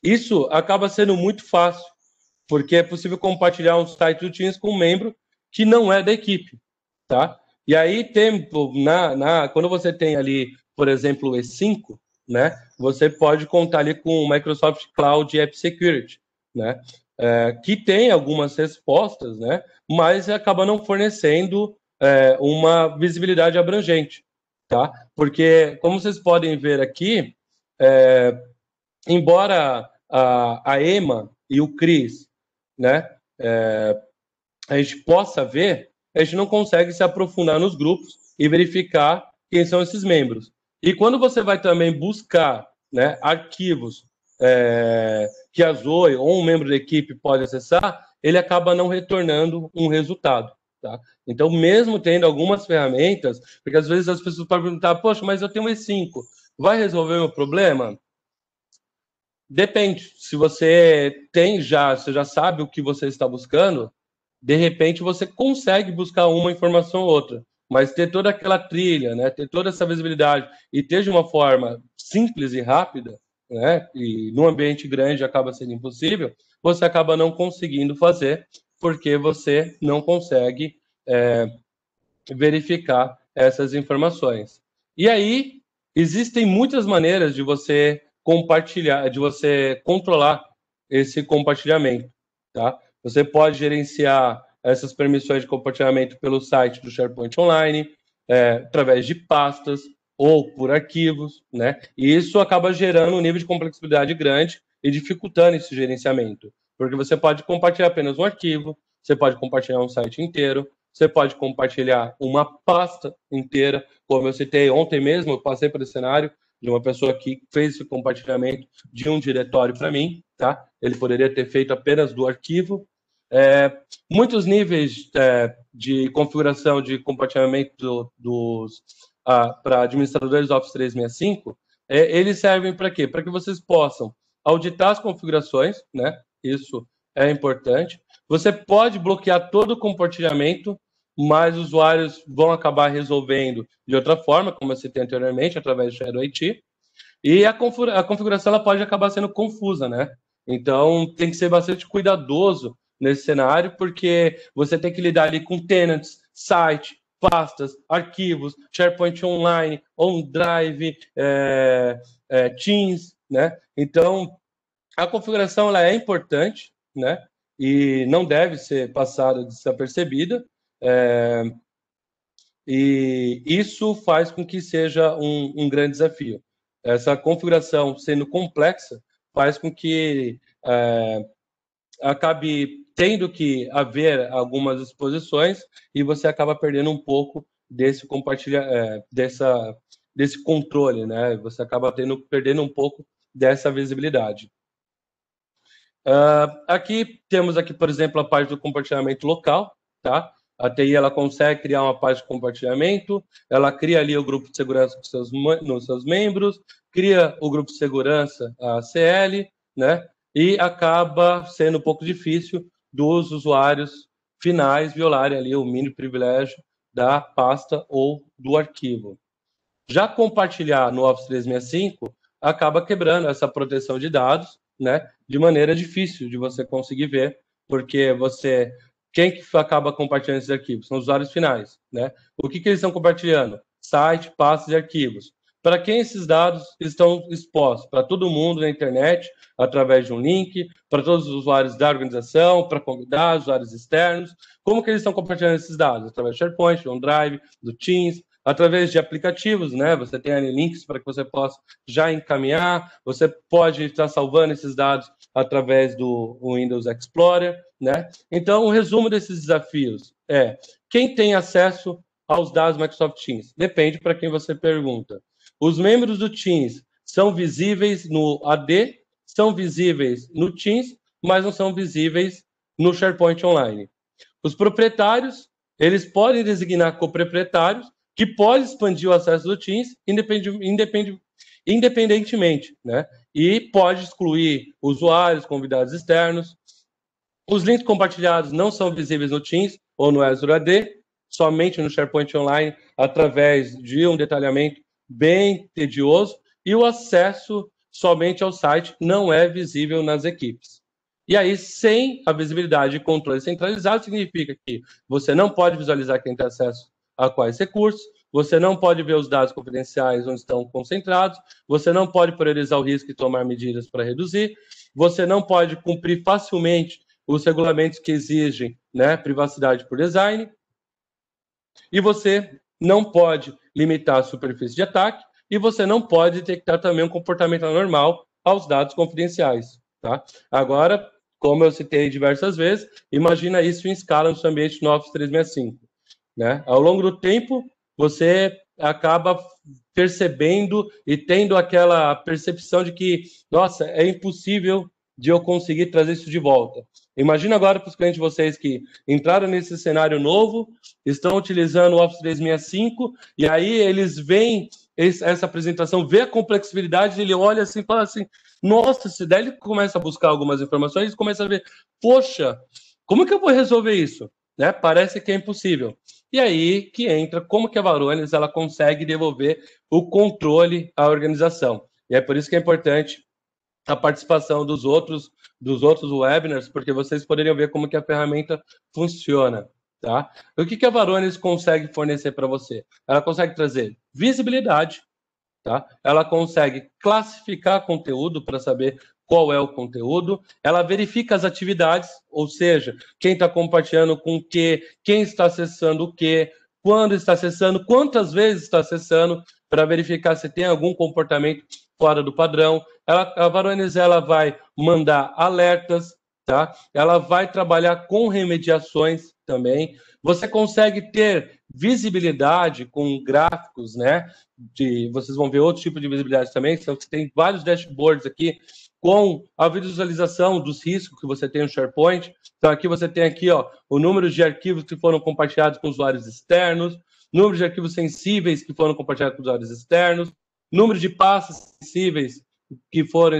isso acaba sendo muito fácil, porque é possível compartilhar um site do Teams com um membro que não é da equipe, tá? E aí tem, quando você tem ali, por exemplo, o E5, né? Você pode contar ali com o Microsoft Cloud App Security, né? Que tem algumas respostas, né? Mas acaba não fornecendo uma visibilidade abrangente, tá? Porque, como vocês podem ver aqui, embora a EMA e o CRIS, né? A gente possa ver, a gente não consegue se aprofundar nos grupos e verificar quem são esses membros. E quando você vai também buscar, né, arquivos que a Zoe ou um membro da equipe pode acessar, ele acaba não retornando um resultado. Tá? Então, mesmo tendo algumas ferramentas, porque às vezes as pessoas podem perguntar, poxa, mas eu tenho um E5, vai resolver o meu problema? Depende. Se você você já sabe o que você está buscando, de repente você consegue buscar uma informação ou outra, mas ter toda aquela trilha, né, ter toda essa visibilidade e ter de uma forma simples e rápida, né, e num ambiente grande acaba sendo impossível, você acaba não conseguindo fazer, porque você não consegue verificar essas informações. E aí, existem muitas maneiras de você compartilhar, de você controlar esse compartilhamento, tá? Você pode gerenciar essas permissões de compartilhamento pelo site do SharePoint Online, através de pastas ou por arquivos, né? E isso acaba gerando um nível de complexidade grande e dificultando esse gerenciamento, porque você pode compartilhar apenas um arquivo, você pode compartilhar um site inteiro, você pode compartilhar uma pasta inteira, como eu citei ontem mesmo, eu passei por esse cenário de uma pessoa que fez esse compartilhamento de um diretório para mim, tá? Ele poderia ter feito apenas do arquivo. Muitos níveis de configuração de compartilhamento para administradores Office 365, eles servem para quê? Para que vocês possam auditar as configurações, né? Isso é importante. Você pode bloquear todo o compartilhamento, mas os usuários vão acabar resolvendo de outra forma, como eu citei anteriormente, através do Shadow IT. E a configuração ela pode acabar sendo confusa, né? Então, tem que ser bastante cuidadoso nesse cenário, porque você tem que lidar ali com tenants, site, pastas, arquivos, SharePoint Online, OneDrive, Teams, né? Então, a configuração ela é importante, né? E não deve ser passada desapercebida. E isso faz com que seja um grande desafio. Essa configuração sendo complexa faz com que acabe tendo que haver algumas exposições e você acaba perdendo um pouco desse desse controle, né? Você acaba perdendo um pouco dessa visibilidade. Aqui temos aqui, por exemplo, a parte do compartilhamento local, tá? A TI ela consegue criar uma página de compartilhamento, ela cria ali o grupo de segurança nos seus membros, cria o grupo de segurança, a CL, né? E acaba sendo um pouco difícil dos usuários finais violarem ali o mínimo privilégio da pasta ou do arquivo. Já compartilhar no Office 365 acaba quebrando essa proteção de dados, né? De maneira difícil de você conseguir ver, porque quem que acaba compartilhando esses arquivos? São os usuários finais, né? O que eles estão compartilhando? Site, pastas e arquivos. Para quem esses dados estão expostos? Para todo mundo na internet, através de um link, para todos os usuários da organização, para convidados, usuários externos. Como que eles estão compartilhando esses dados? Através do SharePoint, do OneDrive, do Teams, através de aplicativos, né? Você tem ali links para que você possa já encaminhar, você pode estar salvando esses dados através do Windows Explorer, né? Então, o resumo desses desafios é: quem tem acesso aos dados Microsoft Teams? Depende para quem você pergunta. Os membros do Teams são visíveis no AD, são visíveis no Teams, mas não são visíveis no SharePoint Online. Os proprietários, eles podem designar coproprietários que podem expandir o acesso do Teams independentemente, né? E pode excluir usuários, convidados externos. Os links compartilhados não são visíveis no Teams ou no Azure AD, somente no SharePoint Online, através de um detalhamento bem tedioso, e o acesso somente ao site não é visível nas equipes. E aí, sem a visibilidade e controle centralizado, significa que você não pode visualizar quem tem acesso a quais recursos, você não pode ver os dados confidenciais onde estão concentrados, você não pode priorizar o risco e tomar medidas para reduzir, você não pode cumprir facilmente os regulamentos que exigem, né, privacidade por design, e você não pode limitar a superfície de ataque, e você não pode detectar também um comportamento anormal aos dados confidenciais. Tá? Agora, como eu citei diversas vezes, imagina isso em escala no seu ambiente no Office 365. Né? Ao longo do tempo, você acaba percebendo e tendo aquela percepção de que, nossa, é impossível de eu conseguir trazer isso de volta. Imagina agora para os clientes de vocês que entraram nesse cenário novo, estão utilizando o Office 365, e aí eles veem essa apresentação, vê a complexidade, ele olha assim e fala assim, nossa, se daí ele começa a buscar algumas informações, ele começa a ver, poxa, como que eu vou resolver isso? Né? Parece que é impossível. E aí que entra como que a Varonis ela consegue devolver o controle à organização. E é por isso que é importante a participação dos outros webinars, porque vocês poderiam ver como que a ferramenta funciona. Tá? O que a Varonis consegue fornecer para você? Ela consegue trazer visibilidade, tá? Ela consegue classificar conteúdo para saber qual é o conteúdo, ela verifica as atividades, ou seja, quem está compartilhando com o quê, quem está acessando o quê, quando está acessando, quantas vezes está acessando, para verificar se tem algum comportamento fora do padrão. A Varonis ela vai mandar alertas, tá? Ela vai trabalhar com remediações também. Você consegue ter visibilidade com gráficos, né? Vocês vão ver outro tipo de visibilidade também. Você tem vários dashboards aqui com a visualização dos riscos que você tem no SharePoint. Então, aqui você tem aqui, ó, o número de arquivos que foram compartilhados com usuários externos, número de arquivos sensíveis que foram compartilhados com usuários externos, número de pastas sensíveis que foram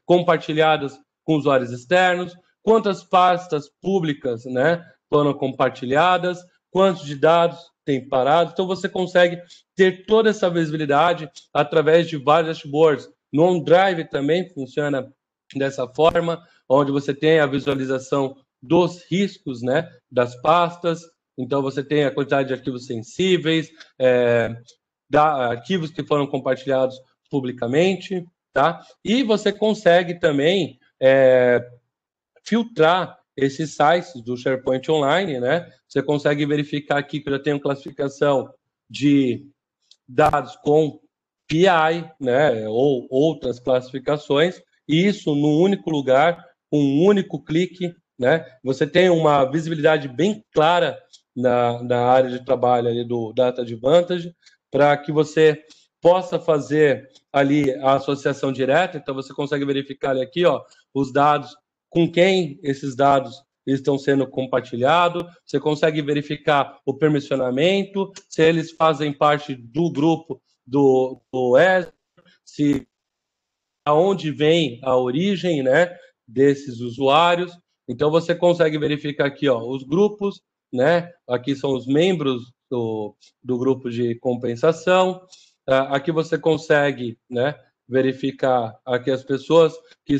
compartilhadas com usuários externos, quantas pastas públicas, né, foram compartilhadas, quantos de dados tem parado. Então, você consegue ter toda essa visibilidade através de vários dashboards. No OneDrive também funciona dessa forma, onde você tem a visualização dos riscos, né, das pastas. Então, você tem a quantidade de arquivos sensíveis, arquivos que foram compartilhados publicamente, tá? E você consegue também filtrar esses sites do SharePoint Online, né? Você consegue verificar aqui que eu já tenho classificação de dados com PI, né? Ou outras classificações, e isso num único lugar, um único clique, né? Você tem uma visibilidade bem clara na área de trabalho ali do Data Advantage, para que você possa fazer ali a associação direta. Então, você consegue verificar ali aqui, ó, os dados, com quem esses dados estão sendo compartilhados, você consegue verificar o permissionamento, se eles fazem parte do grupo do Azure, se aonde vem a origem, né, desses usuários. Então, você consegue verificar aqui, ó, os grupos, né, aqui são os membros do grupo de compensação. Aqui você consegue, né, verificar aqui as pessoas que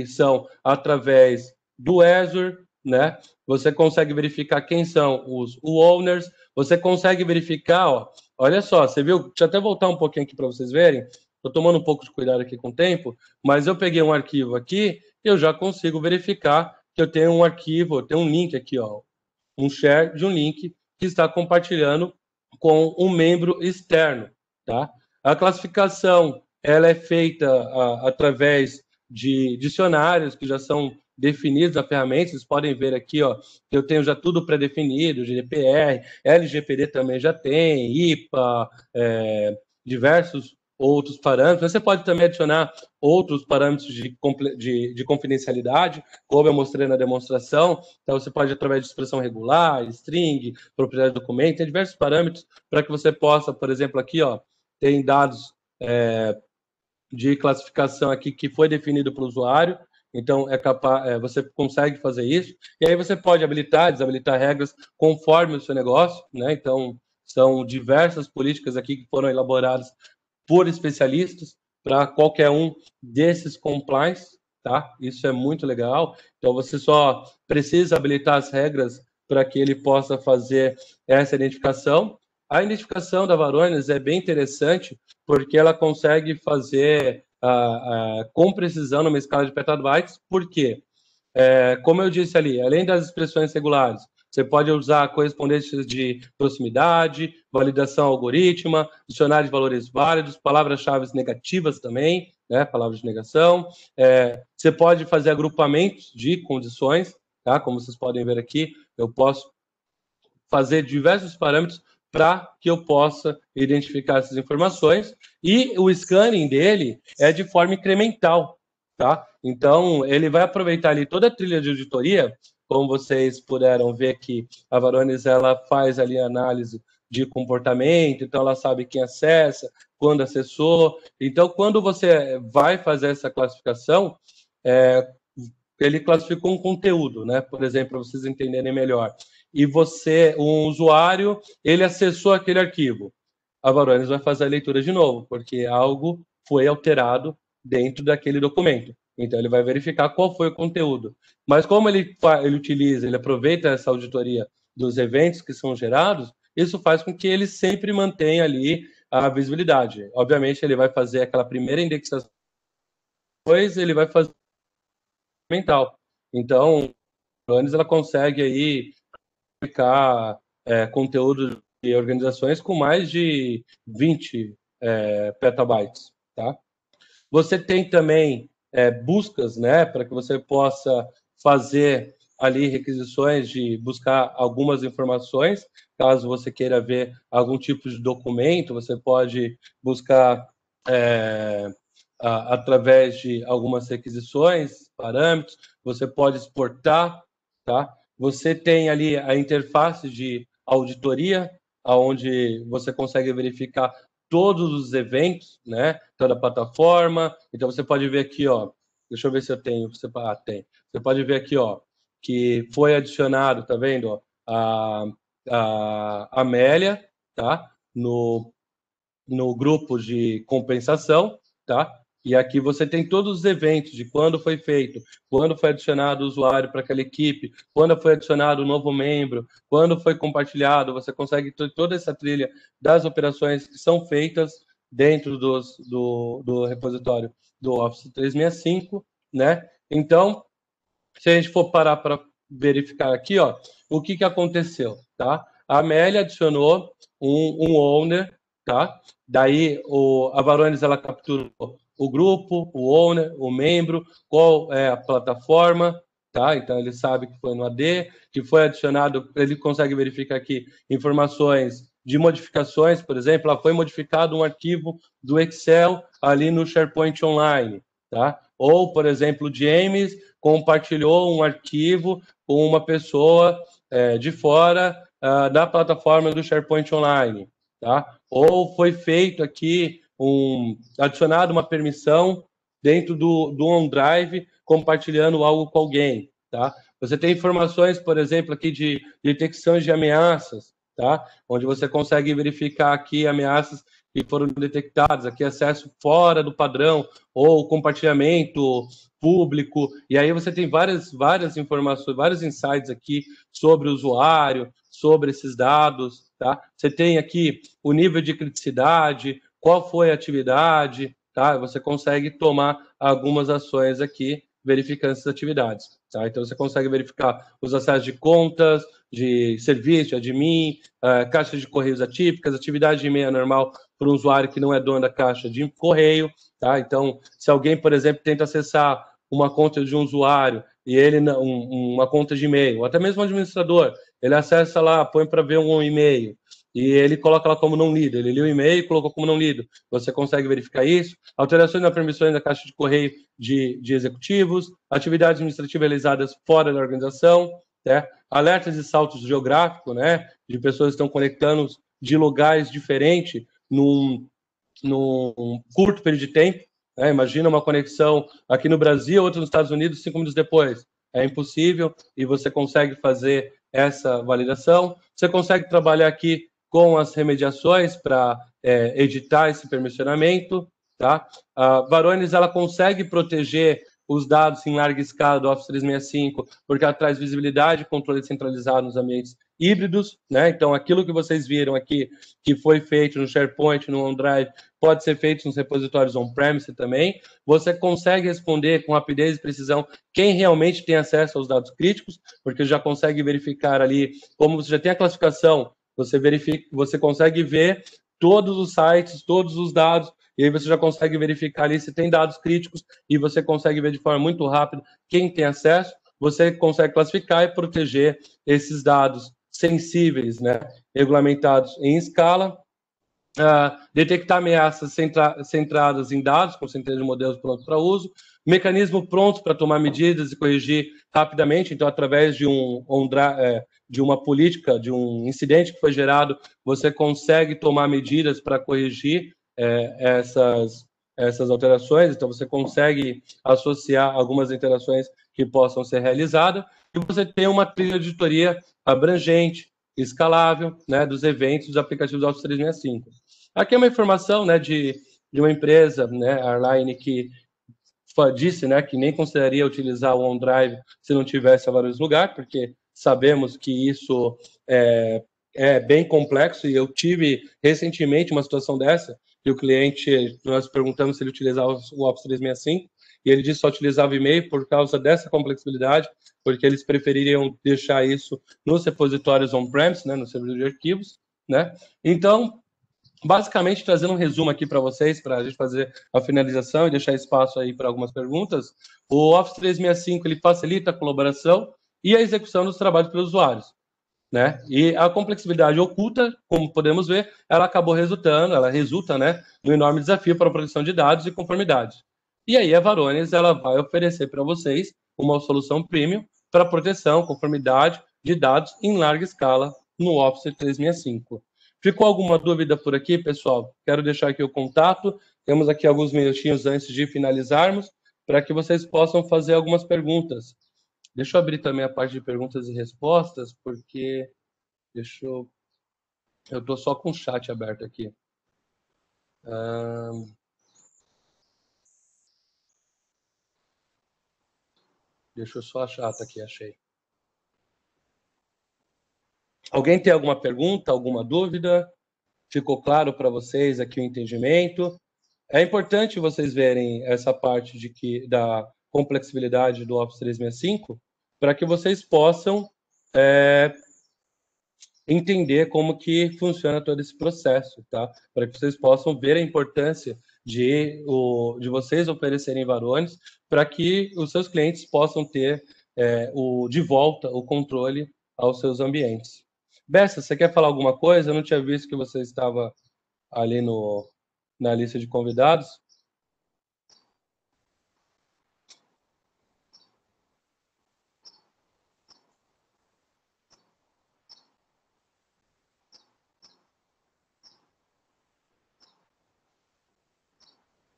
são através do Azure, né? Você consegue verificar quem são os owners, você consegue verificar, ó, olha só, você viu? Deixa eu até voltar um pouquinho aqui para vocês verem. Estou tomando um pouco de cuidado aqui com o tempo, mas eu peguei um arquivo aqui e eu já consigo verificar que eu tenho um arquivo, eu tenho um link aqui, ó, um share de um link que está compartilhando com um membro externo, tá? A classificação, ela é feita através de dicionários que já são definidos na ferramenta. Vocês podem ver aqui, ó, que eu tenho já tudo pré-definido, GDPR, LGPD também já tem, IPA, diversos outros parâmetros. Você pode também adicionar outros parâmetros de confidencialidade, como eu mostrei na demonstração. Então, você pode, através de expressão regular, string, propriedade do documento, tem diversos parâmetros para que você possa, por exemplo, aqui, ó, tem dados de classificação aqui que foi definido para o usuário. Então, você consegue fazer isso. E aí você pode habilitar, desabilitar regras conforme o seu negócio, né? Então, são diversas políticas aqui que foram elaboradas por especialistas para qualquer um desses compliance, tá? Isso é muito legal. Então, você só precisa habilitar as regras para que ele possa fazer essa identificação. A identificação da Varonis é bem interessante porque ela consegue fazer com precisão numa escala de petabytes. Por quê? Como eu disse ali, além das expressões regulares, você pode usar correspondências de proximidade, validação algorítmica, dicionário de valores válidos, palavras-chave negativas também, né, palavras de negação. Você pode fazer agrupamentos de condições, tá? Como vocês podem ver aqui, eu posso fazer diversos parâmetros para que eu possa identificar essas informações. E o scanning dele é de forma incremental, tá? Então, ele vai aproveitar ali toda a trilha de auditoria, como vocês puderam ver que a Varonis, ela faz ali a análise de comportamento, então ela sabe quem acessa, quando acessou. Então, quando você vai fazer essa classificação, ele classificou um conteúdo, né? Por exemplo, para vocês entenderem melhor. E você, um usuário, ele acessou aquele arquivo. A Varonis vai fazer a leitura de novo, porque algo foi alterado dentro daquele documento. Então, ele vai verificar qual foi o conteúdo. Mas como ele aproveita essa auditoria dos eventos que são gerados, isso faz com que ele sempre mantenha ali a visibilidade. Obviamente, ele vai fazer aquela primeira indexação, depois ele vai fazer mental. Então, a Varonis, ela consegue aí publicar conteúdo de organizações com mais de 20 petabytes, tá? Você tem também buscas, né, para que você possa fazer ali requisições de buscar algumas informações. Caso você queira ver algum tipo de documento, você pode buscar através de algumas requisições, parâmetros. Você pode exportar, tá? Você tem ali a interface de auditoria, onde você consegue verificar todos os eventos, né? Toda a plataforma. Então, você pode ver aqui, ó. Deixa eu ver se eu tenho. Tem. Você pode ver aqui, ó, que foi adicionado, tá vendo? Ó, a Amélia, tá? No grupo de compensação, tá? E aqui você tem todos os eventos de quando foi feito, quando foi adicionado o usuário para aquela equipe, quando foi adicionado um novo membro, quando foi compartilhado. Você consegue ter toda essa trilha das operações que são feitas dentro do repositório do Office 365, né? Então, se a gente for parar para verificar aqui, ó, o que aconteceu, tá? A Amélia adicionou um owner, tá? Daí a Varonis, ela capturou o grupo, o owner, o membro, qual é a plataforma, tá? Então ele sabe que foi no AD, que foi adicionado, ele consegue verificar aqui informações de modificações, por exemplo, foi modificado um arquivo do Excel ali no SharePoint Online, tá? Ou, por exemplo, o James compartilhou um arquivo com uma pessoa de fora da plataforma do SharePoint Online, tá? Ou foi feito aqui adicionado uma permissão dentro do OneDrive compartilhando algo com alguém, tá? Você tem informações, por exemplo, aqui de detecções de ameaças, tá? Onde você consegue verificar aqui ameaças que foram detectadas, aqui acesso fora do padrão ou compartilhamento público, e aí você tem várias informações, vários insights aqui sobre o usuário, sobre esses dados, tá? Você tem aqui o nível de criticidade, qual foi a atividade, tá? Você consegue tomar algumas ações aqui, verificando essas atividades, tá? Então, você consegue verificar os acessos de contas, de serviço, de admin, caixas de correios atípicas, atividade de e-mail normal para um usuário que não é dono da caixa de correio, tá? Então, se alguém, por exemplo, tenta acessar uma conta de um usuário e ele uma conta de e-mail, ou até mesmo um administrador, ele acessa lá, põe para ver um e-mail, e ele coloca lá como não lido. Ele leu o e-mail e colocou como não lido. Você consegue verificar isso. Alterações nas permissões da caixa de correio de executivos, atividades administrativas realizadas fora da organização, né? Alertas de saltos geográficos, né? De pessoas que estão conectando de lugares diferentes num curto período de tempo. Né? Imagina uma conexão aqui no Brasil, outra nos Estados Unidos, 5 minutos depois. É impossível e você consegue fazer essa validação. Você consegue trabalhar aqui com as remediações para editar esse permissionamento. Tá? A Varonis ela consegue proteger os dados em larga escala do Office 365, porque ela traz visibilidade e controle centralizado nos ambientes híbridos, né? Então, aquilo que vocês viram aqui, que foi feito no SharePoint, no OneDrive, pode ser feito nos repositórios on-premise também. Você consegue responder com rapidez e precisão quem realmente tem acesso aos dados críticos, porque já consegue verificar ali, como você já tem a classificação, você consegue ver todos os sites, todos os dados, e aí você já consegue verificar ali se tem dados críticos e você consegue ver de forma muito rápida quem tem acesso. Você consegue classificar e proteger esses dados sensíveis, né, regulamentados em escala. Detectar ameaças centradas em dados, com centenas de modelos prontos para uso, mecanismo pronto para tomar medidas e corrigir rapidamente, então, através de de uma política, de um incidente que foi gerado, você consegue tomar medidas para corrigir essas alterações, então você consegue associar algumas interações que possam ser realizadas, e você tem uma trilha de auditoria abrangente, escalável, né, dos eventos dos aplicativos Office 365. Aqui é uma informação, né, de uma empresa, né, Airline, que disse, né, que nem consideraria utilizar o OneDrive se não tivesse a Varonis no lugar, porque sabemos que isso é bem complexo, e eu tive recentemente uma situação dessa, que o cliente, nós perguntamos se ele utilizava o Office 365, e ele disse que só utilizava e-mail por causa dessa complexidade, porque eles prefeririam deixar isso nos repositórios on-premise, né, no servidor de arquivos, né? Então, basicamente, trazendo um resumo aqui para vocês, para a gente fazer a finalização e deixar espaço aí para algumas perguntas, o Office 365 ele facilita a colaboração e a execução dos trabalhos pelos usuários, né? E a complexidade oculta, como podemos ver, ela resulta, né, no enorme desafio para a proteção de dados e conformidade. E aí a Varonis ela vai oferecer para vocês uma solução premium para proteção, conformidade de dados em larga escala no Office 365. Ficou alguma dúvida por aqui, pessoal? Quero deixar aqui o contato. Temos aqui alguns minutinhos antes de finalizarmos, para que vocês possam fazer algumas perguntas. Deixa eu abrir também a parte de perguntas e respostas, porque eu estou só com o chat aberto aqui. Deixa eu só achar, tá aqui, achei. Alguém tem alguma pergunta, alguma dúvida? Ficou claro para vocês aqui o entendimento? É importante vocês verem essa parte da complexibilidade do Office 365 para que vocês possam entender como que funciona todo esse processo, tá? Para que vocês possam ver a importância de vocês oferecerem Varonis para que os seus clientes possam ter de volta o controle aos seus ambientes. Bessa, você quer falar alguma coisa? Eu não tinha visto que você estava ali na lista de convidados.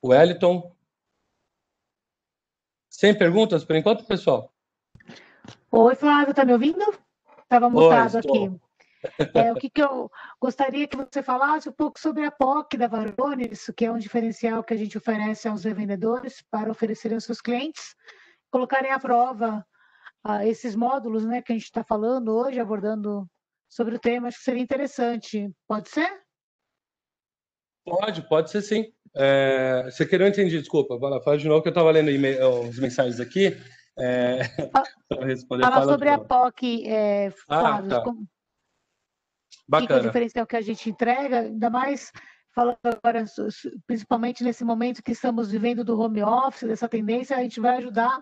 Wellington. Sem perguntas por enquanto, pessoal? Oi, Flávio, tá me ouvindo? Estava mutado aqui. O que eu gostaria que você falasse um pouco sobre a POC da Varonis, que é um diferencial que a gente oferece aos revendedores para oferecerem aos seus clientes, colocarem à prova esses módulos, né, que a gente está falando hoje, abordando sobre o tema. Acho que seria interessante. Pode ser? Pode ser sim. Você queria entender, desculpa, fala de novo que eu estava lendo os mensagens aqui. Para responder. Fala sobre a POC, Flávio. Tá. Bacana. Que é o diferencial que a gente entrega, ainda mais falando agora, principalmente nesse momento que estamos vivendo do home office, dessa tendência, a gente vai ajudar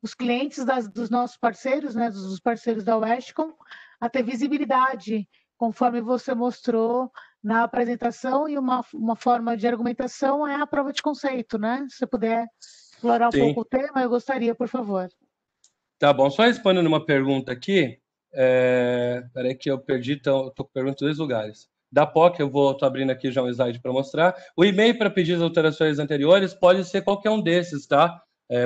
os clientes dos nossos parceiros, né, dos parceiros da Westcom, a ter visibilidade conforme você mostrou na apresentação, e uma forma de argumentação é a prova de conceito, né? Se você puder explorar um pouco o tema, eu gostaria, por favor. Tá bom, só respondendo uma pergunta aqui. Peraí que eu perdi, então, estou com perguntas em 2 lugares. Da POC, eu estou abrindo aqui já um slide para mostrar. O e-mail para pedir as alterações anteriores pode ser qualquer um desses, tá?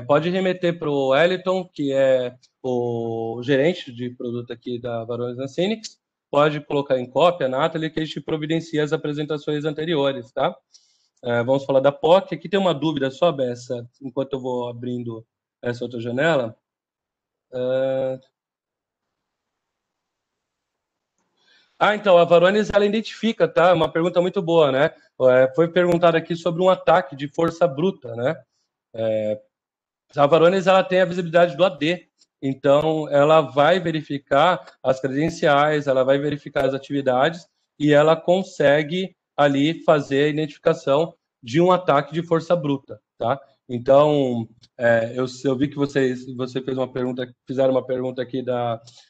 Pode remeter para o Wellington, que é o gerente de produto aqui da Varones Ancinics. Pode colocar em cópia, Nathalie, que a gente providencia as apresentações anteriores, tá? Vamos falar da POC. Aqui tem uma dúvida só, Bessa, enquanto eu vou abrindo essa outra janela. Então, a Varones, ela identifica, tá? Uma pergunta muito boa, né? Foi perguntado aqui sobre um ataque de força bruta, né? A Varones, ela tem a visibilidade do AD, então ela vai verificar as credenciais, ela vai verificar as atividades e ela consegue ali fazer a identificação de um ataque de força bruta, tá? Então, eu vi que você fez uma pergunta, fizeram uma pergunta aqui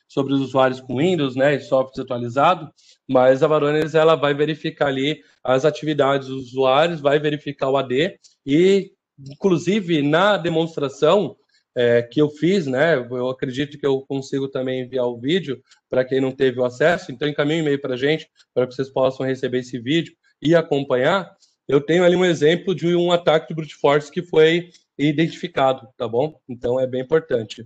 sobre os usuários com Windows, né, e software atualizado, mas a Varones, ela vai verificar ali as atividades dos usuários, vai verificar o AD e, inclusive, na demonstração que eu fiz, né, eu acredito que eu consigo também enviar o vídeo para quem não teve o acesso, então encaminhe um e-mail para a gente, para que vocês possam receber esse vídeo e acompanhar. Eu tenho ali um exemplo de um ataque de brute force que foi identificado, tá bom? Então é bem importante.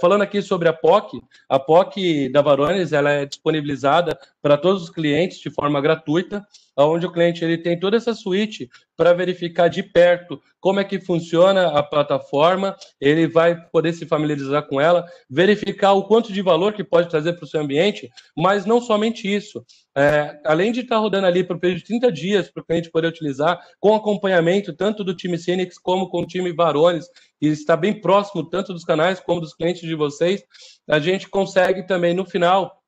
Falando aqui sobre a POC da Varones, ela é disponibilizada para todos os clientes de forma gratuita, onde o cliente ele tem toda essa suíte para verificar de perto como é que funciona a plataforma, ele vai poder se familiarizar com ela, verificar o quanto de valor que pode trazer para o seu ambiente, mas não somente isso. Além de estar rodando ali por um período de 30 dias para o cliente poder utilizar, com acompanhamento tanto do time Cinix como com o time Varones, e está bem próximo tanto dos canais como dos clientes de vocês, a gente consegue também no final,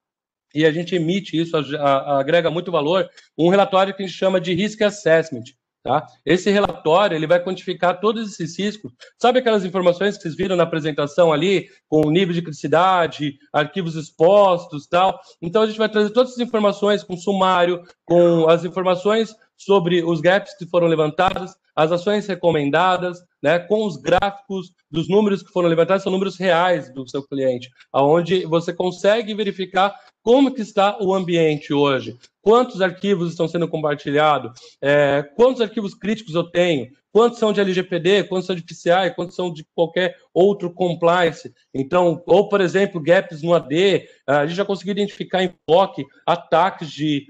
e a gente emite isso, agrega muito valor, um relatório que a gente chama de Risk Assessment. Tá? Esse relatório ele vai quantificar todos esses riscos. Sabe aquelas informações que vocês viram na apresentação ali, com o nível de criticidade, arquivos expostos, tal? Então a gente vai trazer todas essas informações com sumário, com as informações sobre os gaps que foram levantados, as ações recomendadas, né, com os gráficos dos números que foram levantados, são números reais do seu cliente, onde você consegue verificar como que está o ambiente hoje, quantos arquivos estão sendo compartilhados, quantos arquivos críticos eu tenho, quantos são de LGPD, quantos são de PCI, quantos são de qualquer outro compliance. Então, ou, por exemplo, gaps no AD, a gente já conseguiu identificar em POC ataques de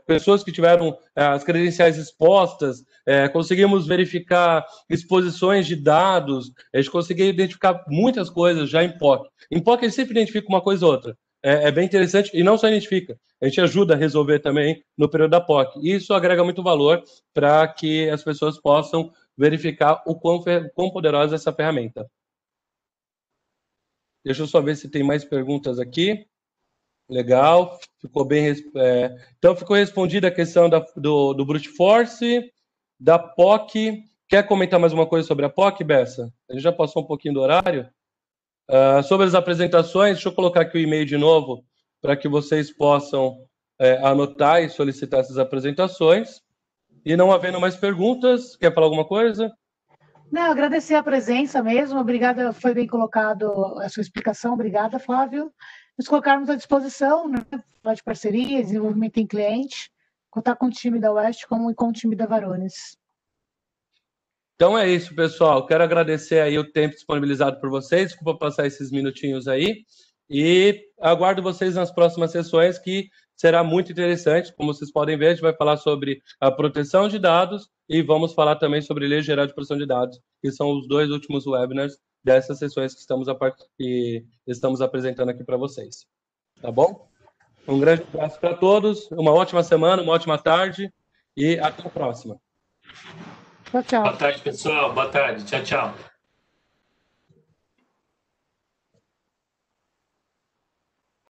pessoas que tiveram as credenciais expostas, conseguimos verificar exposições de dados, a gente conseguiu identificar muitas coisas já em POC. Em POC, a gente sempre identifica uma coisa ou outra. É bem interessante, e não só identifica, a gente ajuda a resolver também no período da POC. E isso agrega muito valor para que as pessoas possam verificar o quão poderosa é essa ferramenta. Deixa eu só ver se tem mais perguntas aqui. Legal, ficou bem... Então, ficou respondida a questão do Brute Force, da POC. Quer comentar mais uma coisa sobre a POC, Bessa? A gente já passou um pouquinho do horário. Sobre as apresentações, deixa eu colocar aqui o e-mail de novo para que vocês possam anotar e solicitar essas apresentações. E não havendo mais perguntas, quer falar alguma coisa? Não, agradecer a presença mesmo, obrigada, foi bem colocado a sua explicação, obrigada, Flávio. Nos colocarmos à disposição, né, falar de parceria, desenvolvimento em cliente, contar com o time da West como e com o time da Varones. Então é isso, pessoal. Quero agradecer aí o tempo disponibilizado por vocês. Desculpa passar esses minutinhos aí. E aguardo vocês nas próximas sessões, que será muito interessante. Como vocês podem ver, a gente vai falar sobre a proteção de dados e vamos falar também sobre Lei Geral de Proteção de Dados, que são os 2 últimos webinars dessas sessões que estamos apresentando aqui para vocês. Tá bom? Um grande abraço para todos, uma ótima semana, uma ótima tarde e até a próxima. Tchau, tchau. Boa tarde, pessoal. Boa tarde. Tchau, tchau.